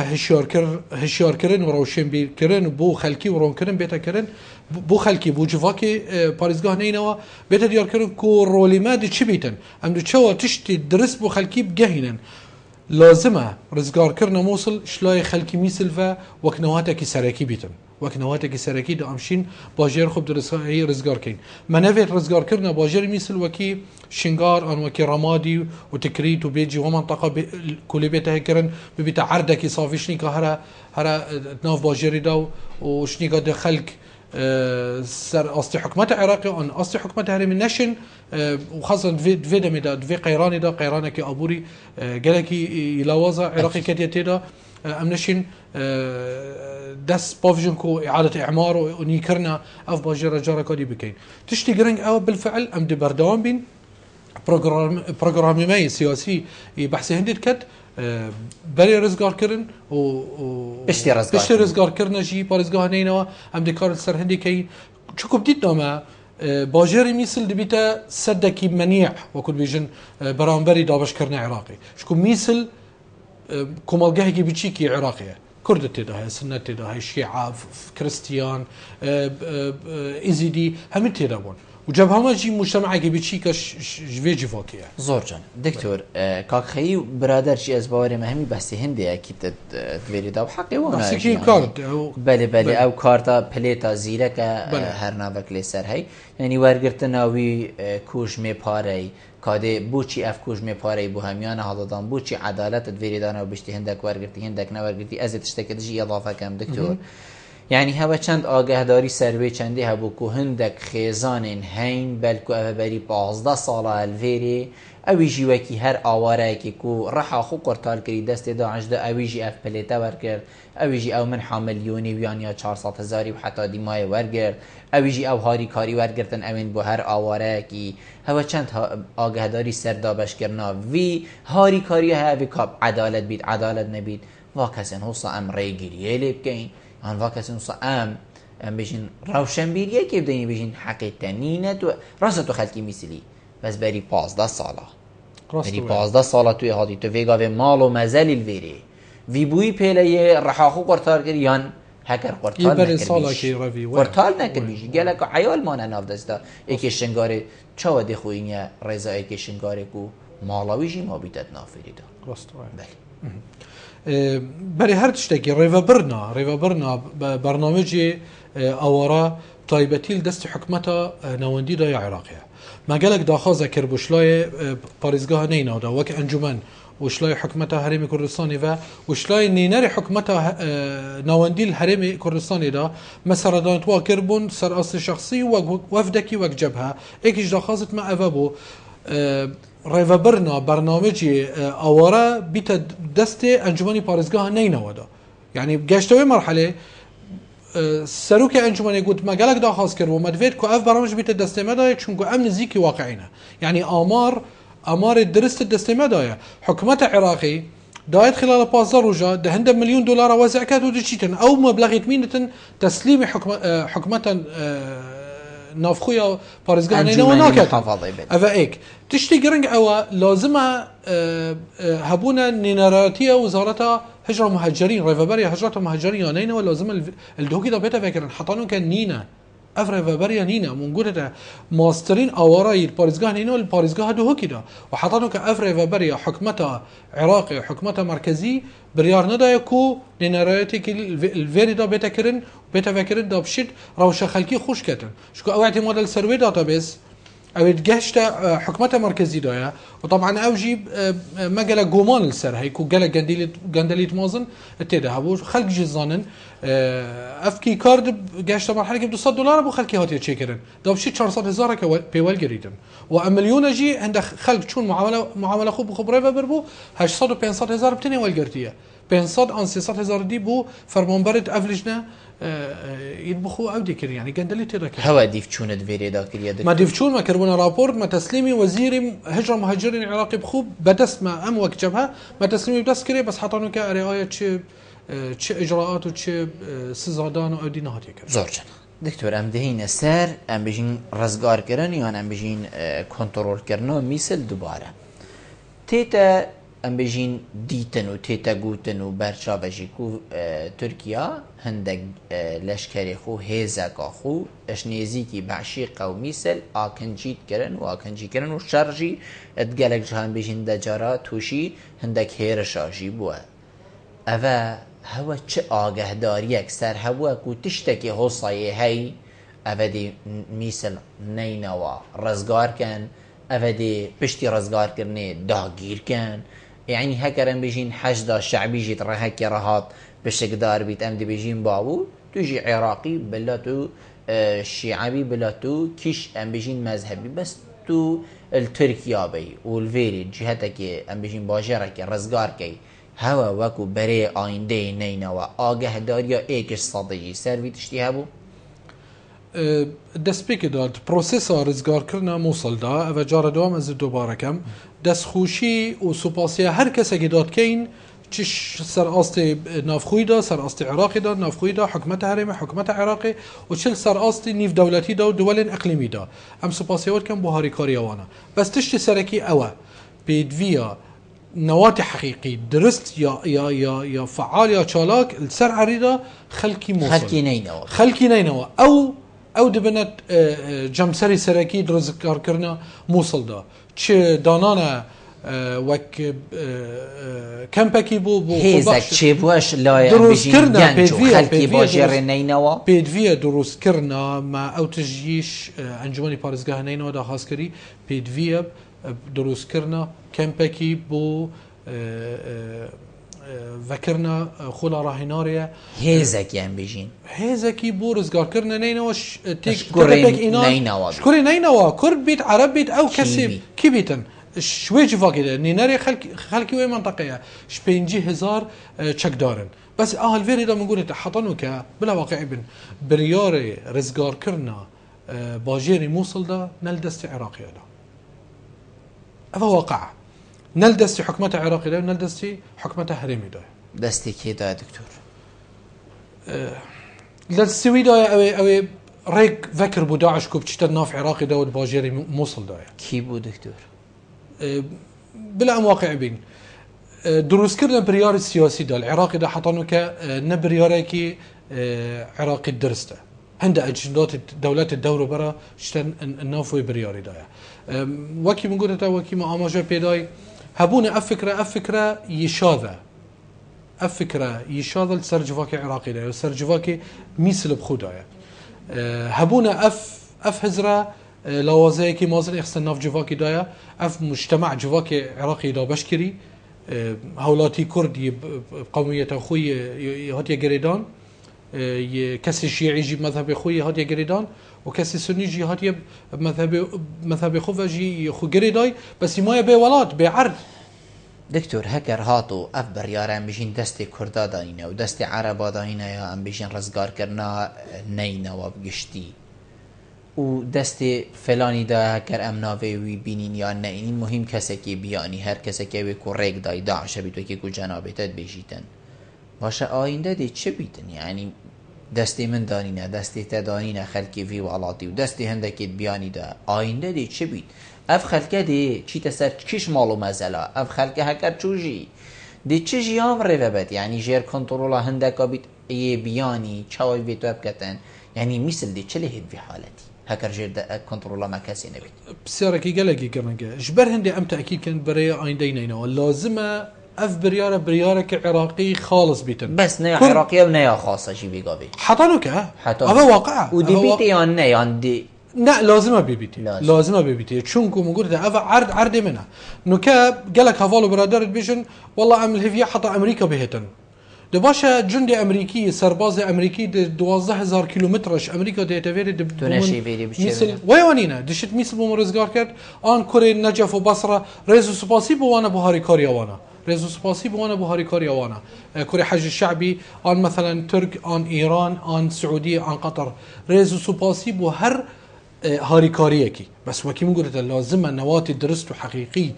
هشیارکردن و ڕەوشێنبیرکردن و بۆ خەلکی و ڕۆنکردن بێتەکردن بۆ خەلکی بۆ جڤاکی پارێزگاه نینەوە بێتە دیارکردن کۆڕۆلیمەدە چی بیتن ئەم دووچەوە تشتی درست بۆ خەلکی بگەهێنن لازمە ڕزگارکردنە مووسڵ شلای خەلکی میسلڤە وەک نەواتێکی سەرەکی بیتن وەک نەواتێکی سەرەکی دامشین باژێر خۆب درستهەیە ڕزگارکەین مە نەوێت ڕزگارکردنە باژێری میسل وەکی شنگار ئەن وەکی ڕەمادی و تکریت و بێجی وە منتەقە کولی بێتە هەیەکردن ببیتە عەردێکی سافیشنی کە هەرە ناو باژێریدا و شنیگە دە خەلک سەر ئاستی حکومەتە عێراقی ئەن ئاستی حکومەتە هەرێمی نەشن و خاصە دوێ دەمێدا دوێ قەیرانیدا قەیرانێکی ئابووری گەلێکی لاوازە عێراقی کەتیە تێدا ئەم نەشین دەست پاڤژن و ئیعادەت ئیعمار و نیکردنا ئەف باژێرە جارەکانی بکەین تشتی گرنگ ئەوە بالفعل ئەم دێ بەردەوام بین پرۆگرامێمەی سیاسی بەحسی هەندێک کەت بەرێ ڕزگارکردن و پشتی ڕزگارکردنەژی پارێزگاهانەینەوە ئەم دێ کار سەر هەندێکەکەی چکو بدیتنامە باژێری میسل دەبیتە سەدێکی مەنیع وەکو بێژن بەرامبەری دابشکردنە عێراقی شکو میسل کۆمەڵگەهێکی بچیکی عێراقیە کورد تێدا هەیە سنەت تێدا هەیە شیعە کریستیان ئیزیدی هەموو تێدا بوون و جەبهەمەجی مجتەمەعێکی بچیکە ژێ جیڤۆکیە زۆر جان دکتۆر کاکخەیی برادەرچی ئەس باوەڕێمە هەمی بەسی هەندەیەکی دوێریدا و حەقی بەێ بەێ ئەو کارتە پلێتە زیرەکە هەر ناوەک لێسەر هەی یعنی وەرگرتن ناوی کوژمێ پارەی کادێ بۆچی ئەف کوژمێ پارەی بۆ هەمیانە هەڵدەدان بۆچی عەدالەتت دوێریدانەوە بشتی هەندێک وەرگرتی هەندێک نەوەرگرتی ئەزێت شتێکە دژی ئەڵافەکەم دکتۆر یعنی هەوە چەند ئاگەهداری سەروێ چەندی هەبوو و هەندێک خێزانین هەین بەلکو ئەوە بەری 15 ساڵە هەلڤێرێ ئەوی ژیوەکی هەر ئاوارەیەکی و ڕەحاخ و قورتالکردی دەستی داعشدا ئەویژی ئەف پلێتە وەرگرت ئەویژی ئەو من حاملیۆنی ویان یا 400,000 و حتا دیمایە وەرگرت ئەویژی ئەو هاری کاری وەرگرتن ئەوێن بۆ هەر ئاوارەیەکی هەوە چەند ئاگەهداری سەردا بەشکردنا وی هاری کاری هەوی کاپ عەدالەت بیت عەدالەت نەبیت وا کەسن هۆسا ئەم ڕێگیریە لێ بکەین ئەنوا کەسن وسا ئەم بژین ڕەوشەنبیریەکی بدەینی بژین حەقیقەتە نینەت و ڕاستە تۆ خەلکی میسلی بەس بەری 15 ساڵە بەری 15 ساڵە توێ هاتی تۆ vێگاوێ ماڵ و مەزەلی الڤێرێ وی بووی پێلەیە ڕەحاخ و قورتالکرد یان هەکەر قورتال نەکردیژی گەلەکە عەیالمانە ناودەستا ئێکێ شنگارێ چاوە دێخۆینە ڕێزا ئێکێ شنگارێک و ماڵاویژی مابیتەت نافێریدا بەێ هەر شتێکی ڕێڤەبرنا بەرنامەجێ ئەوەڕە تایبەتیل دەستی حکومەتە ناوەندیدا یا عێراقیە مەگەلێک داخوازە کرد بۆ شلای پارێزگاه نەیناودا وەک ئەنجومەن وشلای حکومەتە هەرێمی کوردستانی و وشلای نێنەری حکومەتە ناوەندیل هەرێمی کوردستانیدا مەسەرەدانتوا کرد بوون سەر ئاستی شخصی وەفدەکی وەک جەبهە ئێکیش داخوازت مە ئەوە بوو ڕێڤەبرنا بەرنامەجی ئەوەرە بیتە دەستێ ئەنجومەنی پارێزگاه نەینەوەدا یعنی گەشتەوەی مەرحەلێ سەرروکی ئەنجومەنی گوت مەگەلێک داخواز کرد و مەدوێت کو ئەف بەرامژ بیتە دەستێمەدایە چونکو ئەم نزیکی واقعینە یعنی ئاماری درست دەستێمەدایە حکومەتە عێراقی دایت خلال 15 ڕۆژە ده هەندە ملیۆن دلار وەزعکات و دچیتن ئەو مەبلەغیت مینتن تەسلیمی حکومەتە نافخۆیە پارێزگانەوە ناکات ئەوە ئێک تشتی گرنگ ئەوە لازمە هەبوونە نێنەراتیە وزارەتە هجرة مهاجرين ريفابريا هجرة مهاجرين نينا لازم الدوكي ده بيتا فاكر حطانو كان نينا اف ريفابريا نينا موجوده ماسترين اوراي الباريزغاه نينا الباريزغاه دو هوكي ده وحطانو كاف ريفابريا حكمتها عراقي حكمتها مركزي بريار ندا يكو نيناراتي الفيري ده بيتا كرن بيتا فاكرين ده بشد روشه خلقي خوش كتن شكو اوعتي موديل سيرفي داتابيس او جهشت حكمتها مركزي دايا وطبعا اوجي مجال جومان السر هيكو جال جندليت مازن تيدا هبو خلق جزانن افكي كارد جهشت مرحله ب $200 ابو خلقي هاتي تشيكرن دابشي 400,000 بيوال جريدن ومليون جي عند خلق شون معامله خوب خبره بربو 800 و 500,000 بتني والجرتيه 500 آن 300,000 دی بو فرمانبرت افلجنا يطبخوا او ديكر يعني قندلي تراك هوا ديف چونت فيري داكر ما ديفچون ما كربونا رابورت ما تسليمي وزيري هجرة مهاجرين عراقي بخوب بدست ما ام وقت جبهه ما تسليمي بدست كري بس حطانو كرعايه چه اجراءات و چه سزادان و اودي نهات يكر زور جنا دكتور ام دهين سر ام بيجين رزگار كرن يان ام بيجين كنترول كرنا مثل دوباره تيتا ام بيجين ديتن و تيتا گوتن و برچاوشي کو تركيا هندك لشكري خو هيزاكا خو اشنيزي كي بعشي قومي سل اكنجيت كرن و اكنجي كرن و شرجي اتقالك جهان بيجين دجارا توشي هندك هيرشاجي بوا اوه هوا چه آگهداری اکثر هوا کو تشتکی حصای هی اوه دی میسل نینوا رزگار کن اوه دی پشتی رزگار کرنه داگیر کن يعني هكرن بيجين حشد شعبي جيت رهك رهات بشكدار بيت ام دي بيجين بابو تجي عراقي بلا تو شيعبي بلا تو كيش ام بيجين مذهبي بس تو التركيابي والفيري جهتك ام بيجين باجرك رزگار كي هوا وكو بري آینده نینوا آگه داریا ایکش صادقی سروی تشتی هبو؟ دست پیک داد پروسیسا رزگار کرنا موصل دا و جار دوام از دوباره کم دست خوشی و سپاسی هر کسی که داد کین چش سر آست نافخوی دا سر آست عراقی دا نافخوی دا حکمت حرمه حکمت عراقی و چل سر آست نیف دولتی دا و دول اقلیمی دا ام سپاسی واد کم بوهاری کاری وانا بس تشتی سرکی اوه بیدویا نواتي حقيقي درست يا فعال يا شالاك السر عريضة خلكي موصل خلكي نينوا او دبنت جمسري سراكي درزكار كرنا موصل دا چه دانانا وك كمبكي بو هيزك چه بواش لا دروس كرنا خلكي باجر نينوا بيدفيا دروس كرنا ما او تجيش انجماني بارزگاه نينوا دا خاصكري بيدفيا دروس كرنا كمبكي بو ذكرنا خولا راهناريا هيزك يعني بيجين هيزكي بو رزقار كرنا نينواش شكوري نينوا كرد بيت عرب بيت او كسب كيبيتن شويج فاكده نيناري خلكي وين منطقيه شبينجي هزار تشك دارن بس الفيري دا بنقول حطنوك بلا واقعي بن برياري رزقار كرنا باجيري موصل دا نلدست عراقي دا هذا واقع نلدستي حكمته عراقي ده ونلدستي حكمته حريمي ده دستي كي ده دكتور دستي ده او ريك فكر بو داعش كوب تشتد ناف عراقي ده وباجيري موصل ده كي بو دكتور بلا واقع بين دروس كردن بريار السياسي ده العراقي ده حطانو نبرياركي عراقي درسته هند اجندات دولات الدوله برا شتن النافوي برياري ده وكي بنقول تا وكي ما اماجه بيداي هبونا افكره يشاذ السرجفاكي عراقي ده السرجفاكي مثل بخدايا هبونا اف هزره لوازيكي مازن احسن ناف جفاكي دايا اف مجتمع جفاكي عراقي دا بشكري هولاتي كردي قوميه اخوي هاتي جريدان كسي شيعي يجي مذهب خوي هاتي جريدان وكسي سني يجي هاتي مذهب خوفجي خو جريداي بس ما يبي ولات بعرض دكتور هكر هاتو اف بريار ام بيجين دستي كردا داينا ودستي عربا داينا يا ام بيجين رزگار كرنا نينا وبگشتي و دستي فلاني دا هكر ام ناوي وي بينين يا نين مهم كسكي بياني هر كسكي وي كوريك داي داعش بيتو كي كو جنابتت بيجيتن باشه آینده دی چه بیتن یعنی دستی من دانینه دستی تدانینه خلکی وی والاتی و دستی هندکیت بیانی ده آینده دی چه بیت اف خلکه دی چی تسر کش مالو مزلا اف خلکه هکر چوجی دی چه جیام روه بد یعنی جیر کنترولا هندکا بیت ای بیانی چاوی بیتو بکتن یعنی مثل دی چه لهید وی حالتی هكر جير كنترولا ما كاسي نبي بسيركي قالكي كرنجا جبر هندي ام تاكيد كان بري ايندينينا لازمه اف بريارك عراقي خالص بيتن بس نيا عراقيه ونيا خاصه شي بيقابي حطانوك هذا واقع ودي بيتي يعني دي لا لازمه بيبيتي چونكو مقول ده افا عرض منها نوكا قالك هفالو برادر بيجن والله عمل هيفيا حتى امريكا بهتن ده باشا جندي امريكي سرباز امريكي 12000 كيلومترش امريكا ده تفيري مثل ويوانينا دشت مثل بمرزگار کرد آن كوري نجف و بصره رئيس سپاسی بوانا بهاري كاريا وانا ريزو سباسي بوانا بهاري كاري وانا كوري حج الشعبي آن مثلا ترك آن إيران آن سعودية آن قطر ريزو سباسي بو هر هاري كاريكي بس وكي مقولت لازم نواتي درستو حقيقي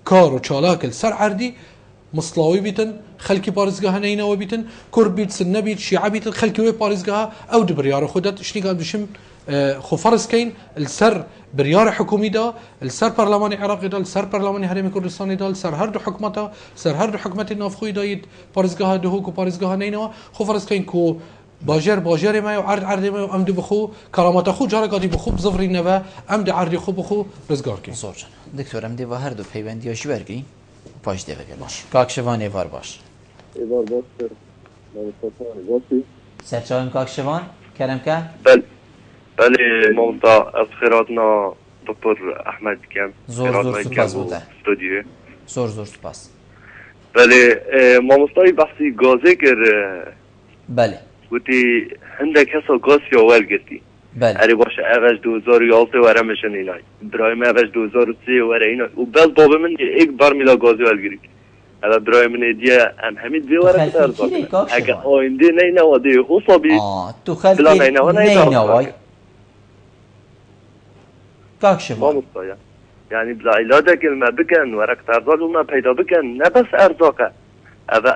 كارو چالاكل سر عردي مصلاوي بيتن خلكي بارزگاه نيناوي بيتن كرد بيت سنة بيت شيعة بيتن خلكي وي بارزگاه او دبريار خودت شني قال بشم خو فرض كاين السر بريار حكومي دا السر برلماني عراقي دا السر برلماني هرمي كردستاني دا السر هردو حكمتا سر هردو حكمتي نافخوي دايد بارزگاه دهوك و بارزگاه نيناوا خو فرض كاين كو باجر ما وعرض عرض ما امد بخو كرامات خو جارقاتي بخو بزفري نوا امد عرض خو بخو رزگار كي زور جان دكتور ام دي هر دو پیوندیاشی برگی پاش دیگه باش کاکشوان ایوار باش ایوار باش سرچاویم کاکشوان کرم که بله ممتا از خیراتنا دکتر احمد کم زور سپاس بوده استودیو زور سپاس بله مامستای بحثی گازه گر بله گوتی هندک حسا گاز فیاول گرتی بله اری باشه اوش 2011 وره مشن اینای برایم اوش 2003 وره اینای و بعد بابا من یک بار میلا گازی ولگیری الا برایم من دیگه هم همین دی وره کتر زاده اگه آینده نینوا دی حسابی تو خلقی نینوای کاکشوان مامستایا یعنی بلا علاجه کلمه بکن ورق ترزال ما پیدا بکن نه بس ارزاقه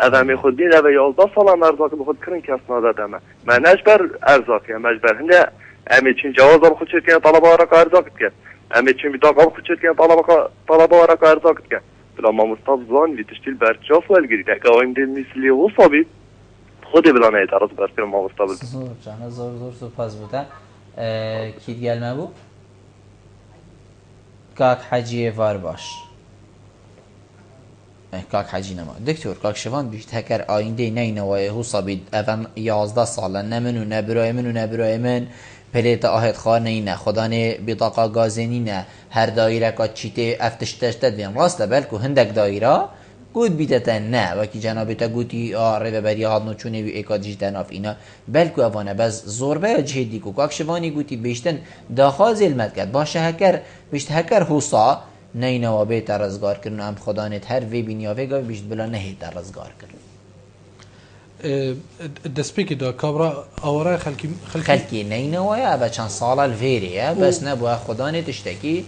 اذا می خود دین و 11 سال ارزاق بخود کرن کس ندادم من نجبر ارزاقی مجبر هنده امی چین جواز خود شد که طلبه ورق ارزاق کن امی چین بیتاق خود شد که طلبه ورق ارزاق کن بلا ما مستفزان وی تشتیل برچاف ولگیری که آینده مثلی و صابی خودی بلا نیت عرض برکن ما مستفز زور جانا زور سپاس بوده کید گلمه بو کاک حجی وار باش کاک حجی نما دکتور کاکشوان بیشت هکر آینده نینوای حسابید اون 11 ساله نمنو نبرای من پلیت آهد خواه نینه خدانه بیطاقا گازه نینه هر دایره که چیته افتشتشتد بین راسته بلکو هندک دایره گود بیتتا نه وکی جنابتا گوتی آره ببری هادنو چونه وی اکا دیجتن آف اینا بلکو اوانه بز زوربه جهدی کو کاکشوانی گوتی بیشتن داخوا زلمت کرد باشه هکر بیشت هکر حوصا نینه و بیت رزگار کرن ام خدانت هر وی بینیاوه گاوی بیشت بلا نهید رزگار کرن دسپیکی دا کابرا آوره خلکی نینه و یا با چند سال الویریه بس نبوه خدانت اشتکی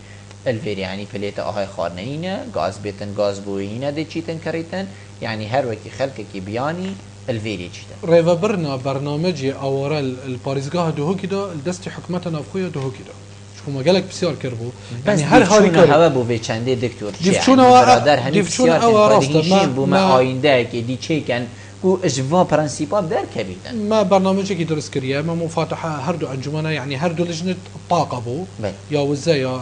الویری یعنی پلیت آهای خارنینه گاز بیتن گاز بوینه دی چیتن کریتن یعنی هر وکی خلقی که بیانی الویری چیتن ریوه برنا برنامجی آوره الپاریزگاه دهوکی دا دست حکمت نافخوی دهوکی دا شكو مجالك بسيار كربو يعني هر هاري هوا بو في چنده دكتور ديفچون برادر همین بسیار تنفادهیشیم بو ما آینده که دی چه کن کو اجوا پرنسيبال در كبيدن ما برنامجي كي درس كريا ما مفاتحه هردو انجمنا يعني هردو لجنه طاقه بو يا وزايا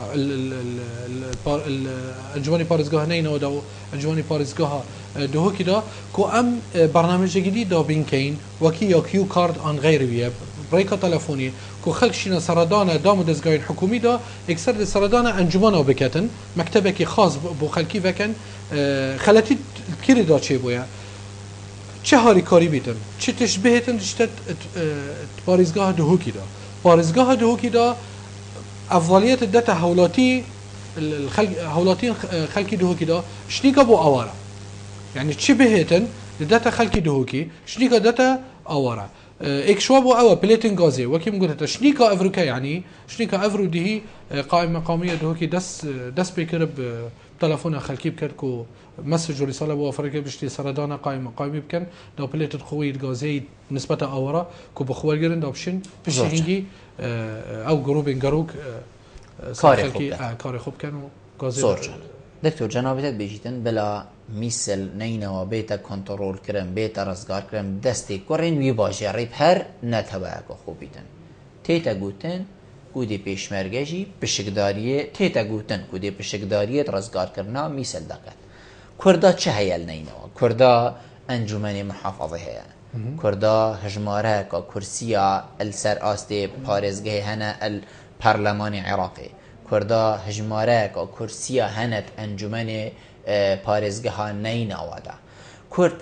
الانجماني بارزگاه نينا ودو انجماني بارزگاه دو كده كو ام برنامج جديد دا بين كاين وكي يا كيو كارد ان غير ويب بريكا تلفوني كو خلشينا سردانه دام دزگاين حكومي دا اكثر سردانه انجمنا بكتن مكتبك خاص بو خلكي وكن خلتي كيري دا چه بويا چه هاری کاری بیتن چه تشبهتن دشتت پارزگاه دهوکی دا پارزگاه دهوکی دا افضلیت دتا هولاتی هولاتین خلکی دهوکی دا شنیکا بو آوارا يعني چه بهتن دتا خلکی دهوکی شنیکا دتا آوارا اكشوا بو اوا بليتن غازي وكيم قلت شنيكا افريكا يعني شنيكا افرو دي قائمه مقاميه دهوكي دس بيكرب تلفون خلكي بكركو مسج ورساله بو افريقيا بشتي سردانا قائمه بكن دو بليت خوي الغازي نسبه اورا كو بخوال جرن دوبشن بشينجي او جروبين جروك كاري خوب كانوا غازي دكتور جنابتت بيجيتن بلا مثل نينا وبيتا كنترول كرم بيتا رزگار كرم دستي كورين وي باجي ريب هر نتبعك خوبيتن تيتا گوتن کودی پیشمرگی پشکداریه تیتا گوتن کودی پشکداریه رزگار کرنا مثل دکت کردا چه هیل نینوا کردا انجمن محافظه هیا کردا هجماره کا کرسیا السر آسته پارزگه هنه الپارلمان عراقی کردا هجماره کا کرسیا هنت انجمن پارزگه ها نینوا دا کرد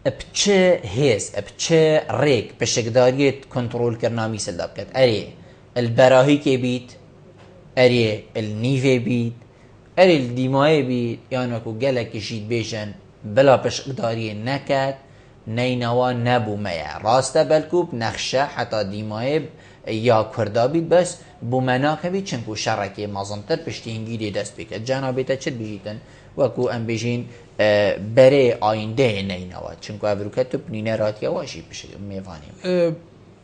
بچه هیز بچه ریک پشکداریه کنترول کرنا مثل دکت اری البراهي كي بيت اري النيفي بيت اري الديماي بيت يعني كو جالك شيت بيشن بلا پشقداری نکد نینوا نبو میا راسته بلکوب نخشه حتی دیمای یا کردا بید بس بو مناکه بید چنکو شرکی مازنتر پشتی هنگیری دست بکد جنابیتا چد بجیتن وکو ام بجین بره آینده نینوا چنکو افروکت تو پنینه راتی واشی بشه میوانیم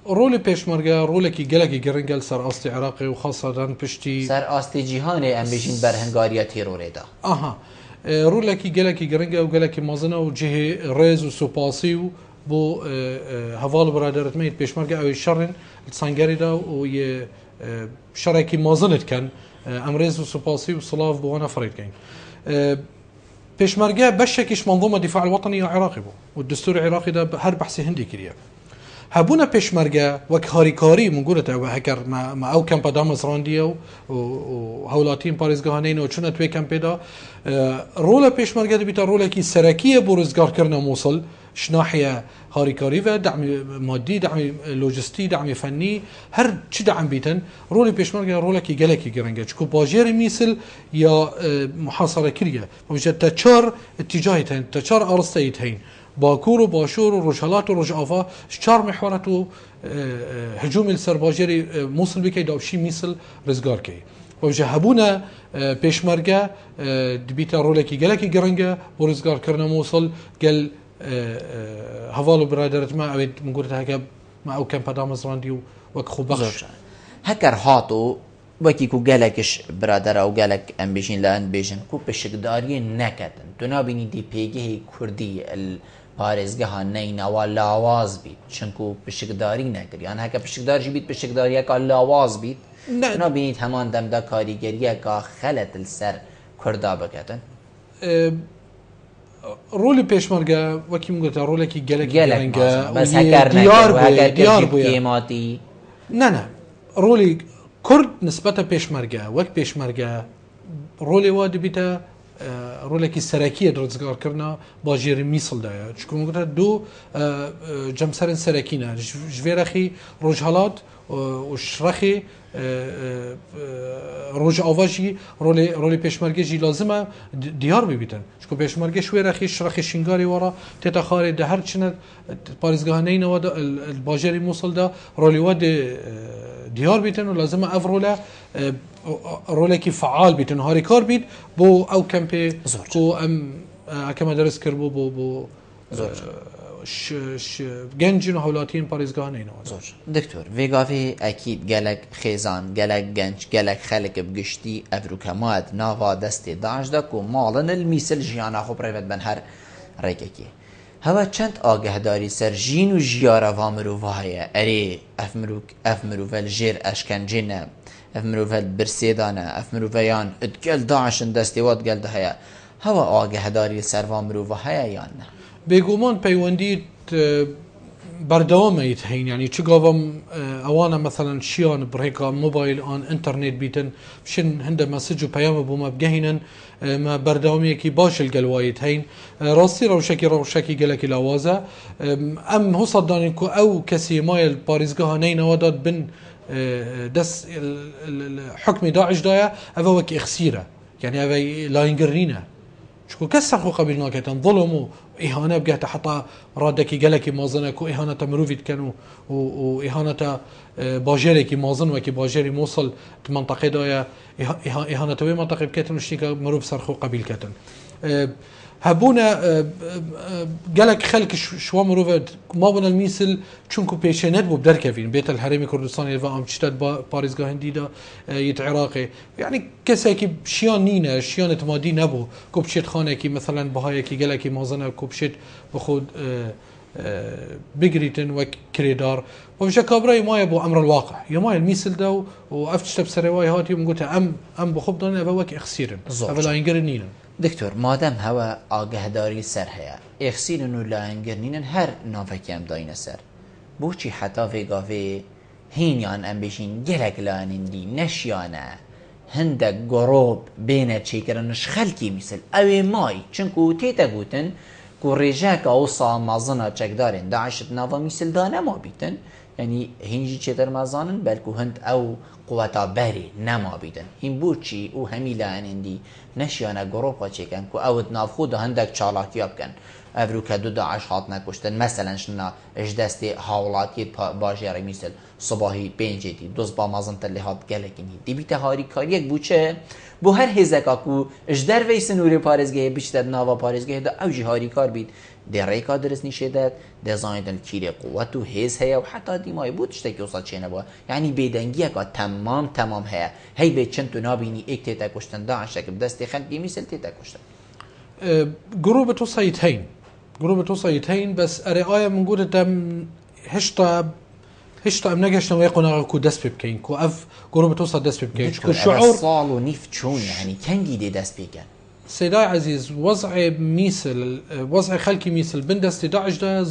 رول پیشمرگه رولکی گلکی گرنگل سر آستی عراقی و خاصة پشتی سر آستی جیهانه ام بجین برهنگاریا تیروره دا آها رولکی گلکی گرنگه و گلکی مازنه و جه ریز و سپاسی و بو هوال برادرت ميت پیشمرگه او شرن سانگری دا و یه شرکی مازنت کن امریز و سپاسی و صلاف بوانا فريد کن پیشمرگه بشکش منظومه دفاع الوطني عراقي بو والدستور العراقي ده هر بحث هندي كريه هبونا پیشمرگه وک هاریکاری منگولت او هکر ما او کمپا دامز راندیو و هولاتین پاریزگاهانین و چونه توی کمپی دا رول پیشمرگه بیتا روله کی سرکیه برزگار کرنا موصل شناحية هاریکاری و دعم مادی دعم لوجستی دعم فنی هر چی دعم بیتن رولی پیشمرگه روله کی گلکی گرنگه چکو باجر میسل یا محاصره کریه وجد تچار اتجاهی تین تچار ارسطهی تین باكور و باشور و رجالات و رجعافا شار محورات و هجوم السرباجري موصل بكي داوشي ميصل رزقار كي وجهبونا پیشمرگه دبيتا رولكي گلكي گرنگه ورزقار كرنا موصل قال هوالو برادرت ما اويد منقولت هكا ما او كان بدامز رانديو وك خو بخش هكر هاتو وكي كو گلكش برادر او گلك ام بيجين لان بيجن كو بشكداري نكتن تنابيني دي بيگه كردي پارێزگەها نەینەوە لاواز بیت چونکو پشکداری نەکرد یان هەکە پشکدارژی بیت پشکداریەکە لاواز بیت نابینیت هەمان دەمدا کاریگەریەکە خەلەت سەر کوردا بکەتن ڕۆلی پێشمەرگە وەکی گوتە ڕۆلێکی گەلێکگە دیار بووێماتی نەنە ڕۆلی کورد نسبەتە پێشمەرگە وەک پێشمەرگە ڕۆلی وا دەبیتە رولێکی سەرەکیە ڕزگارکردنا باژێری میسڵدایە چکم گوتە دوو جەمسەرن سەرەکینە ژێرەخی ڕۆژهەڵات و شڕەخی ڕۆژ ئاواژی ڕۆلی پێشمەرگێژی لازمە دیار ببیتن چکو پێشمەرگە شوێرەخی شڕەخی شنگاری وەڕە تێتە خارێ دە هەر چنە پارێزگاهانەینەوە باژێری مووسڵدا ڕۆلی وا دیار بیتن و لازمە ئەڤ ڕۆلە رولێکی فعال بیتن هاریکار بیت بۆ ئەو کەمپێ کۆ ئەم ئەکەمە دەرس کرد بۆ گەنجین و هەولاتین پارێزگاهانەینەوە زۆر دکتۆر vêgavê ekîd gelek xêzan gelek genç gelek xelek bi giştî evrûkemat nava destê Daeş da ku malin il mîsil jiyana xwe pirêvet ben her rêkekê hewa çend agehdarî ser jîn û jiyara va mirova heye erê ev mirove li jêr eşkencê ne ev mirove birsêdane ev miroveyan gel Daişin destê wat gel de heye hewa agehdarî ser va mirova heye yan ne بێگومان پەیوەندیت بەردەوامەیت هەین ینی چ گاوام ئەوانە مەثەڵەن شیان بڕێکا مۆبایل ئان ئینتەرنێت بیتن بشن هەندە مەسج و پەیامە بۆمە بگەهێنن مە بەردەوامەیەکی باشل گەلوایت هەین ڕاستی ڕەوشەکی گەلێکی لاوازە ئەم هەسەدانین کو ئەو کەسی مایل پارێزگاها نەینەوە داد بن دەست حکمی داعشدایە ئەوە وەک ئەخسیرە یعنی ئەوە لاینگرنینە شكو كسر خو قبل ناكتن ظلموا إهانة بقيت حتى رادكي قالكي مازنة كو إهانة مروفيت كانوا وإهانة باجري مازن وكي باجري موصل منطقة دايا إهانة وين منطقة بكتن وشتيكا مروف سرخو قبل كتن هبونا قالك خلك شو مروفت ما بنا الميسل چونكو بيشنت بو بدركفين بيت الحريم كردستان يلفا ام تشتات باريزغا هنديدا يت عراقي يعني كساكي شيان نينا شيان تمادي نبو كوبشيت خانكي مثلا بهايكي قالكي مازنا كوبشيت بخود بقريتن وكريدار ومش كابراي ما يبو امر الواقع يا ما الميسل دا وافتشت بسرواي هاتي ومقولها ام بخوب دانا بوك اخسيرن اولا ينقرنينا دکتۆر مادەم هەوە ئاگەهداری سەر هەیە ئێخسیرن و لاینگرنینن هەر ناوەکی ئەم داینە سەر بۆچی حتا vêgavê hînyan em bêjin gelek lanîndî neşiyane hindek gorop bêne çêkirin ji xelkî mîsil ew ê may çunku tête gotin کو ڕێژەکە ئەو سامازنە چەکدارێن داعشت ناوە میسلدا نەما بیتن یعنی هینجی چێتر مازانن بەلکو هەند ئەو قوەتا بەری نەما بیتن هین بۆچی و هەمی لایەنێندی نەشیانە گۆڕۆپا چێکەن کو ئەوت نافخۆدا هەندێک چاڵاکیە بکەن ئەڤرو کە دوو داعش هات نەکوشتن مەسەلەن شنا ئەش دەستێ هاوڵاتیت باژێڕی میسل سباهی پێنجێتی دۆست با مازنتە لێ هات گەلێکنی دیبیتە هاریکاریەک بووچە بۆ هەر هێزەکە و ئش دەرەوەی سنووری پارێزگەیە بچتە ناوە پارێزگەیەدا ئەوژی هاریکار بیت دێڕێکا درست نیشێدات دەزانیتن کیرێ قووەت و هێز هەیە و حتا دیمای بوو تشتێکی وسە چێنەوە یعنی بێدەنگیەکە تەمام هەیە هەی بێت چەند تو نابینی ئێک تێتە کوشتن داعشێک دەستی خەنکی میسل تێتە کوشتن گروه توصيت هين گروه توصيت هين بس أري من قولة دم هشتا ام نجشنا ويقونا كو دس بكين كو اف جروب توصل دس بكين كو شعور صال ونيف تشون يعني كان جدي دس بكين سيداي عزيز وضع ميسل وضع خلكي ميسل بندس داعش ده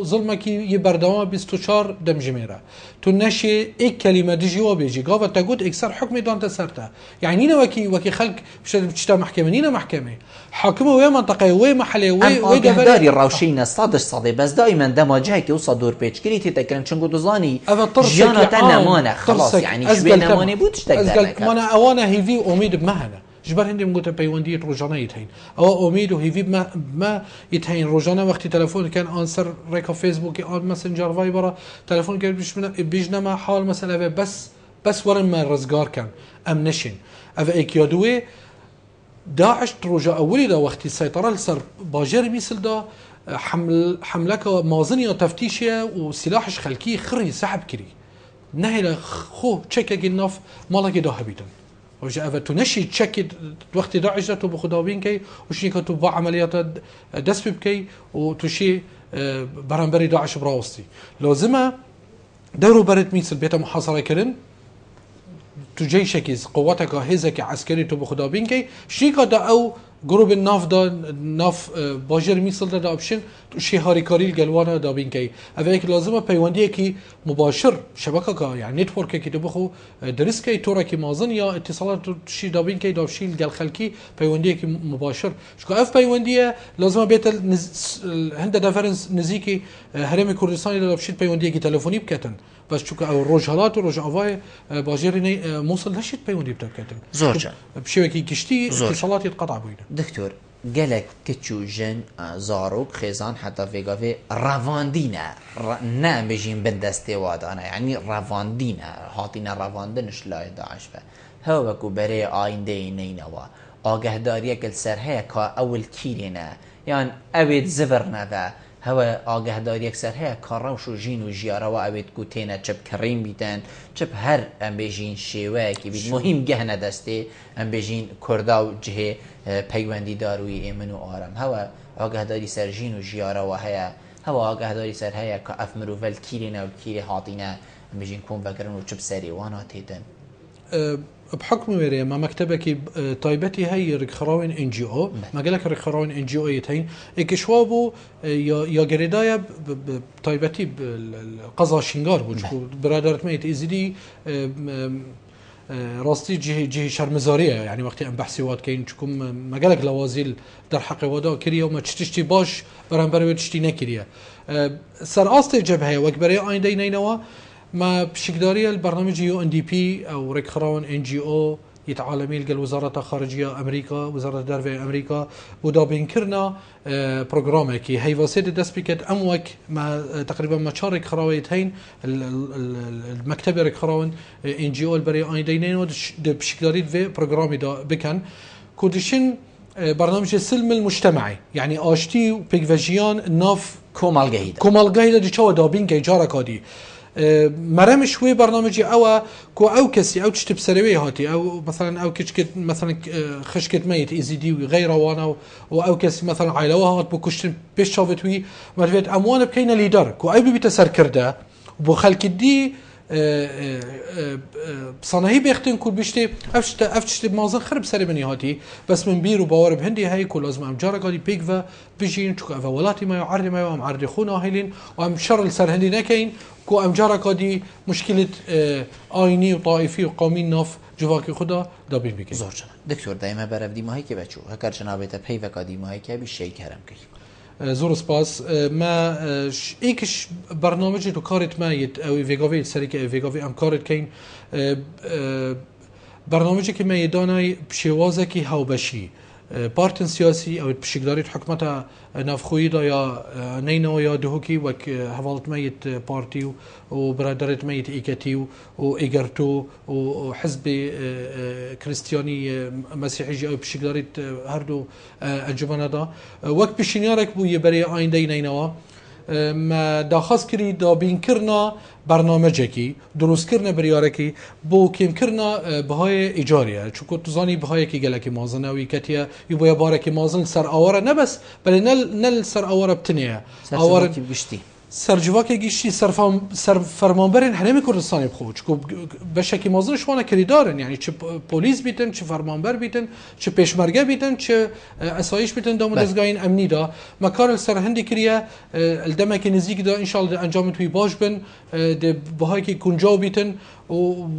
ظلمك يبردوا باستشار دم جميرة تنشي اي كلمه ديجي وبيجي قاوه تقول اكثر حكمي دون تسرته يعني نينا وكي خلق بشتا محكمه نينا محكمه حاكمه وين منطقه وين محله وين داري الراوشين صادش بس دائما دما جهك يوصل دور بيج كريتي تكرن شنو دوزاني جانا تاع مانا خلاص يعني شبينا ماني بوتش تقدر مانا اوانا هيفي اميد بمهنه جبر هندي مقولة بيوندية روجانا يتهين أو أميد وهيفي ما يتهين روجانا وقت تلفون كان أنصر ريكا فيسبوك أو ماسنجر فايبر تلفون كان بيجنا مع حال مثلا بس ورن ما الرزقار كان أم نشين أفا إكيادوي داعش روجا أولي دا وقت السيطرة لسر باجر ميسل دا حملك مازنية تفتيشية وسلاحش خلكي خري سحب كري نهي خو تشيكا جناف مالك دا هبيتن وش أفا تنشي تشكي وقت داعش تو بخدابين كي وشي كتو با عمليات دسب بكي وتشي برانبري داعش براوستي لازمه دورو برد ميسل بيتا محاصرة كرن تجي شكيز قوتك هزك عسكري تو بخدابين كي شيكا دا او جروب الناف دا ناف باجر ميسل دا اوبشن شي هاريكاري الجلوانا دا بين كي افيك لازمه بيوندي كي مباشر شبكه يعني نتورك كي تبخو درس كي تورا كي مازن يا اتصالات شي دا بين كي دا شي الجل خلكي بيوندي كي مباشر شكو اف بيوندي لازمه بيت هند دافرنس نزيكي هرم كردستان دا بشيت بيوندي كي تليفوني بكتن بس شو او روجهالات وروج افاي باجرني موصل لشيت بيوندي بتكتن زوجة بشبكه كشتي اتصالات يتقطع بينا دكتور قالك كتشو جن زاروك خيزان حتى في رافاندينا نعم بيجين بندستي واد انا يعني رافاندينا هاتينا رافاندنش لا داعش هو كو بري آينده نينوا آگه داريك السر هيك اول كيرينا يعني ابيت زفرنا هوا آگه داريك سر هيك كاروش و جين و جيارا و ابيت كو تينا چب كريم بيتن چب هر ام بيجين شيوه كي بيت مهم گهنه دسته ام بيجين كردا و جهه پیوندی داروی ایمن و آرام هوا آگه داری سر جین و جیاره و هیا هوا آگه داری سر هیا که اف مروفل کیرینه و کیری حاطینه بجین کن بکرن و چب سری وانا تیتن بحكم مريا ما مكتبك طيبتي هي رخراوين ان جي او ما قالك رخراوين ان جي او يتين اكشوابو يا جريدايا طيبتي القضاء شنغار برادرت ميت ازدي راستي جهه شرمزاريه يعني وقت ام بحثي واد كاين تشكم ما قالك لوازيل در حق ودا كريا وما تشتي باش برانبر تشتي نكريا سر اصل جبهه وكبري ايندي نينوا ما بشكداريه البرنامج يو ان دي بي او ريكراون ان جي او يتعالمي الوزاره الخارجيه امريكا وزاره الدرفه امريكا ودا بينكرنا برنامجي هي وسيله دسبيكت اموك ما تقريبا ما شارك خراويتين المكتب ريكراون ان جي او البري ايدينين بشكداريه في برنامج دا بكن كودشين برنامج السلم المجتمعي يعني اشتي وبيكفاجيان ناف كومال جهيد دي تشوا دا بينكي جاركادي مرام شوي برنامجي او كسي او تشتب سروي هاتي او مثلا او كشكت مثلا خشكت ميت ازيدي وغيره وانا او كسي مثلا عائله هات بكشتن بيش شافتوي مرفت اموان بكينا ليدر كو اي بيتسر كرده وبو خلك دي صناهي بيختن كل بيشتي افشت مازن خرب سري مني هاتي بس من بير وباور بهندي هاي كل لازم ام جارة قادي بيكفا بيجين تشوك افا ولاتي ما يعرض ما يوم عرض خونا هيلين وام شر السر هندي نكين كو ام جارة قادي مشكلة آيني وطائفي وقومي ناف جواكي خدا دابين بكين زور جنا دكتور دائما برف دي ماهي كي بچو هكر جنابه تبهي وكا دي ماهي كي بشي كرم كي زور سپاس ما ایکش برنامجی تو کارت ما یت او ویگاوی سریک ویگاوی ام کارت کین برنامجی که ما یدانای بشوازه کی هاوبشی بارتن سیاسی او بشکداریت حکمت نافخوی دا یا نینا یا دهوکی وک حوالت میت پارتی و برادرت میت ایکتی و ایگرتو و حزب کریستیانی مسیحی او بشکداریت هر دو انجمن دا وک بشینیارک بو یه برای آینده نینا ما داخل کری دا بین کرنا برنامه کی درست کرنا بریارکی بو کم کرنا بهای ایجاریه چون تو زانی بهای کی گلکی مازنه و کتیه یبویا بارکی مازن سر آواره نه بس بل نل سر آواره بتنیه آواره گشتی سرجواک گیشتی سر فرمانبرین هنمی کردستانی بخو چون بشکی مازن شوانه کری دارن یعنی چه پلیس بیتن چه فرمانبر بیتن چه پیشمرگه بیتن چه اسایش بیتن دام دزگاین امنی دا مکار سر هندی کریه الدمه که نزدیک دا انشالله انجام توی باش بن ده بهای که کنجاو بیتن و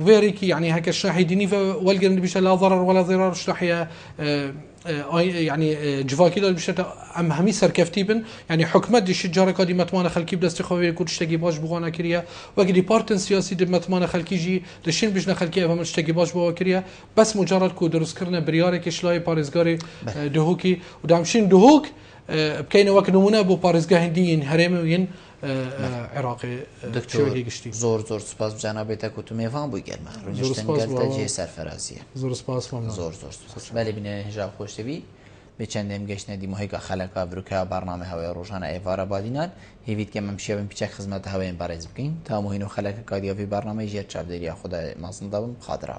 ویری که یعنی هک الشرح دینی و ولگرن بیش لا ضرر ولا ضرر شرحیه يعني جواكي دال بشتا ام همي سركفتي بن يعني حكمت دي شجاره قادي متمان خلكي بدست خوي كل شتي باش بغانا كريا وقدي بارتن سياسي دي متمان خلكي جي دشين بجنا خلكي ام شتي باش بغا كريا بس مجرد كو درس كرنا برياري كشلاي باريزغاري دهوكي ودامشين دهوك بكاين وقت نمونه بو باريزغا هنديين هرمين عراقي دكتور زور سپاس جنابت کو تو میوان بو گرم رونشتن گلتا جه سرفرازیه زور سپاس ممنون زور سپاس ولی بینه هجاب خوشتوی به چندم گشنه دی ماهی که خلقا بروکا برنامه هوای روزانه ایوارا بادینان هیوید که ممشی بیم پیچک خدمت هوای بارز بکین تا مهینو خلق کادیا فی برنامه جیر چابدری خدا مازن دابم خاطره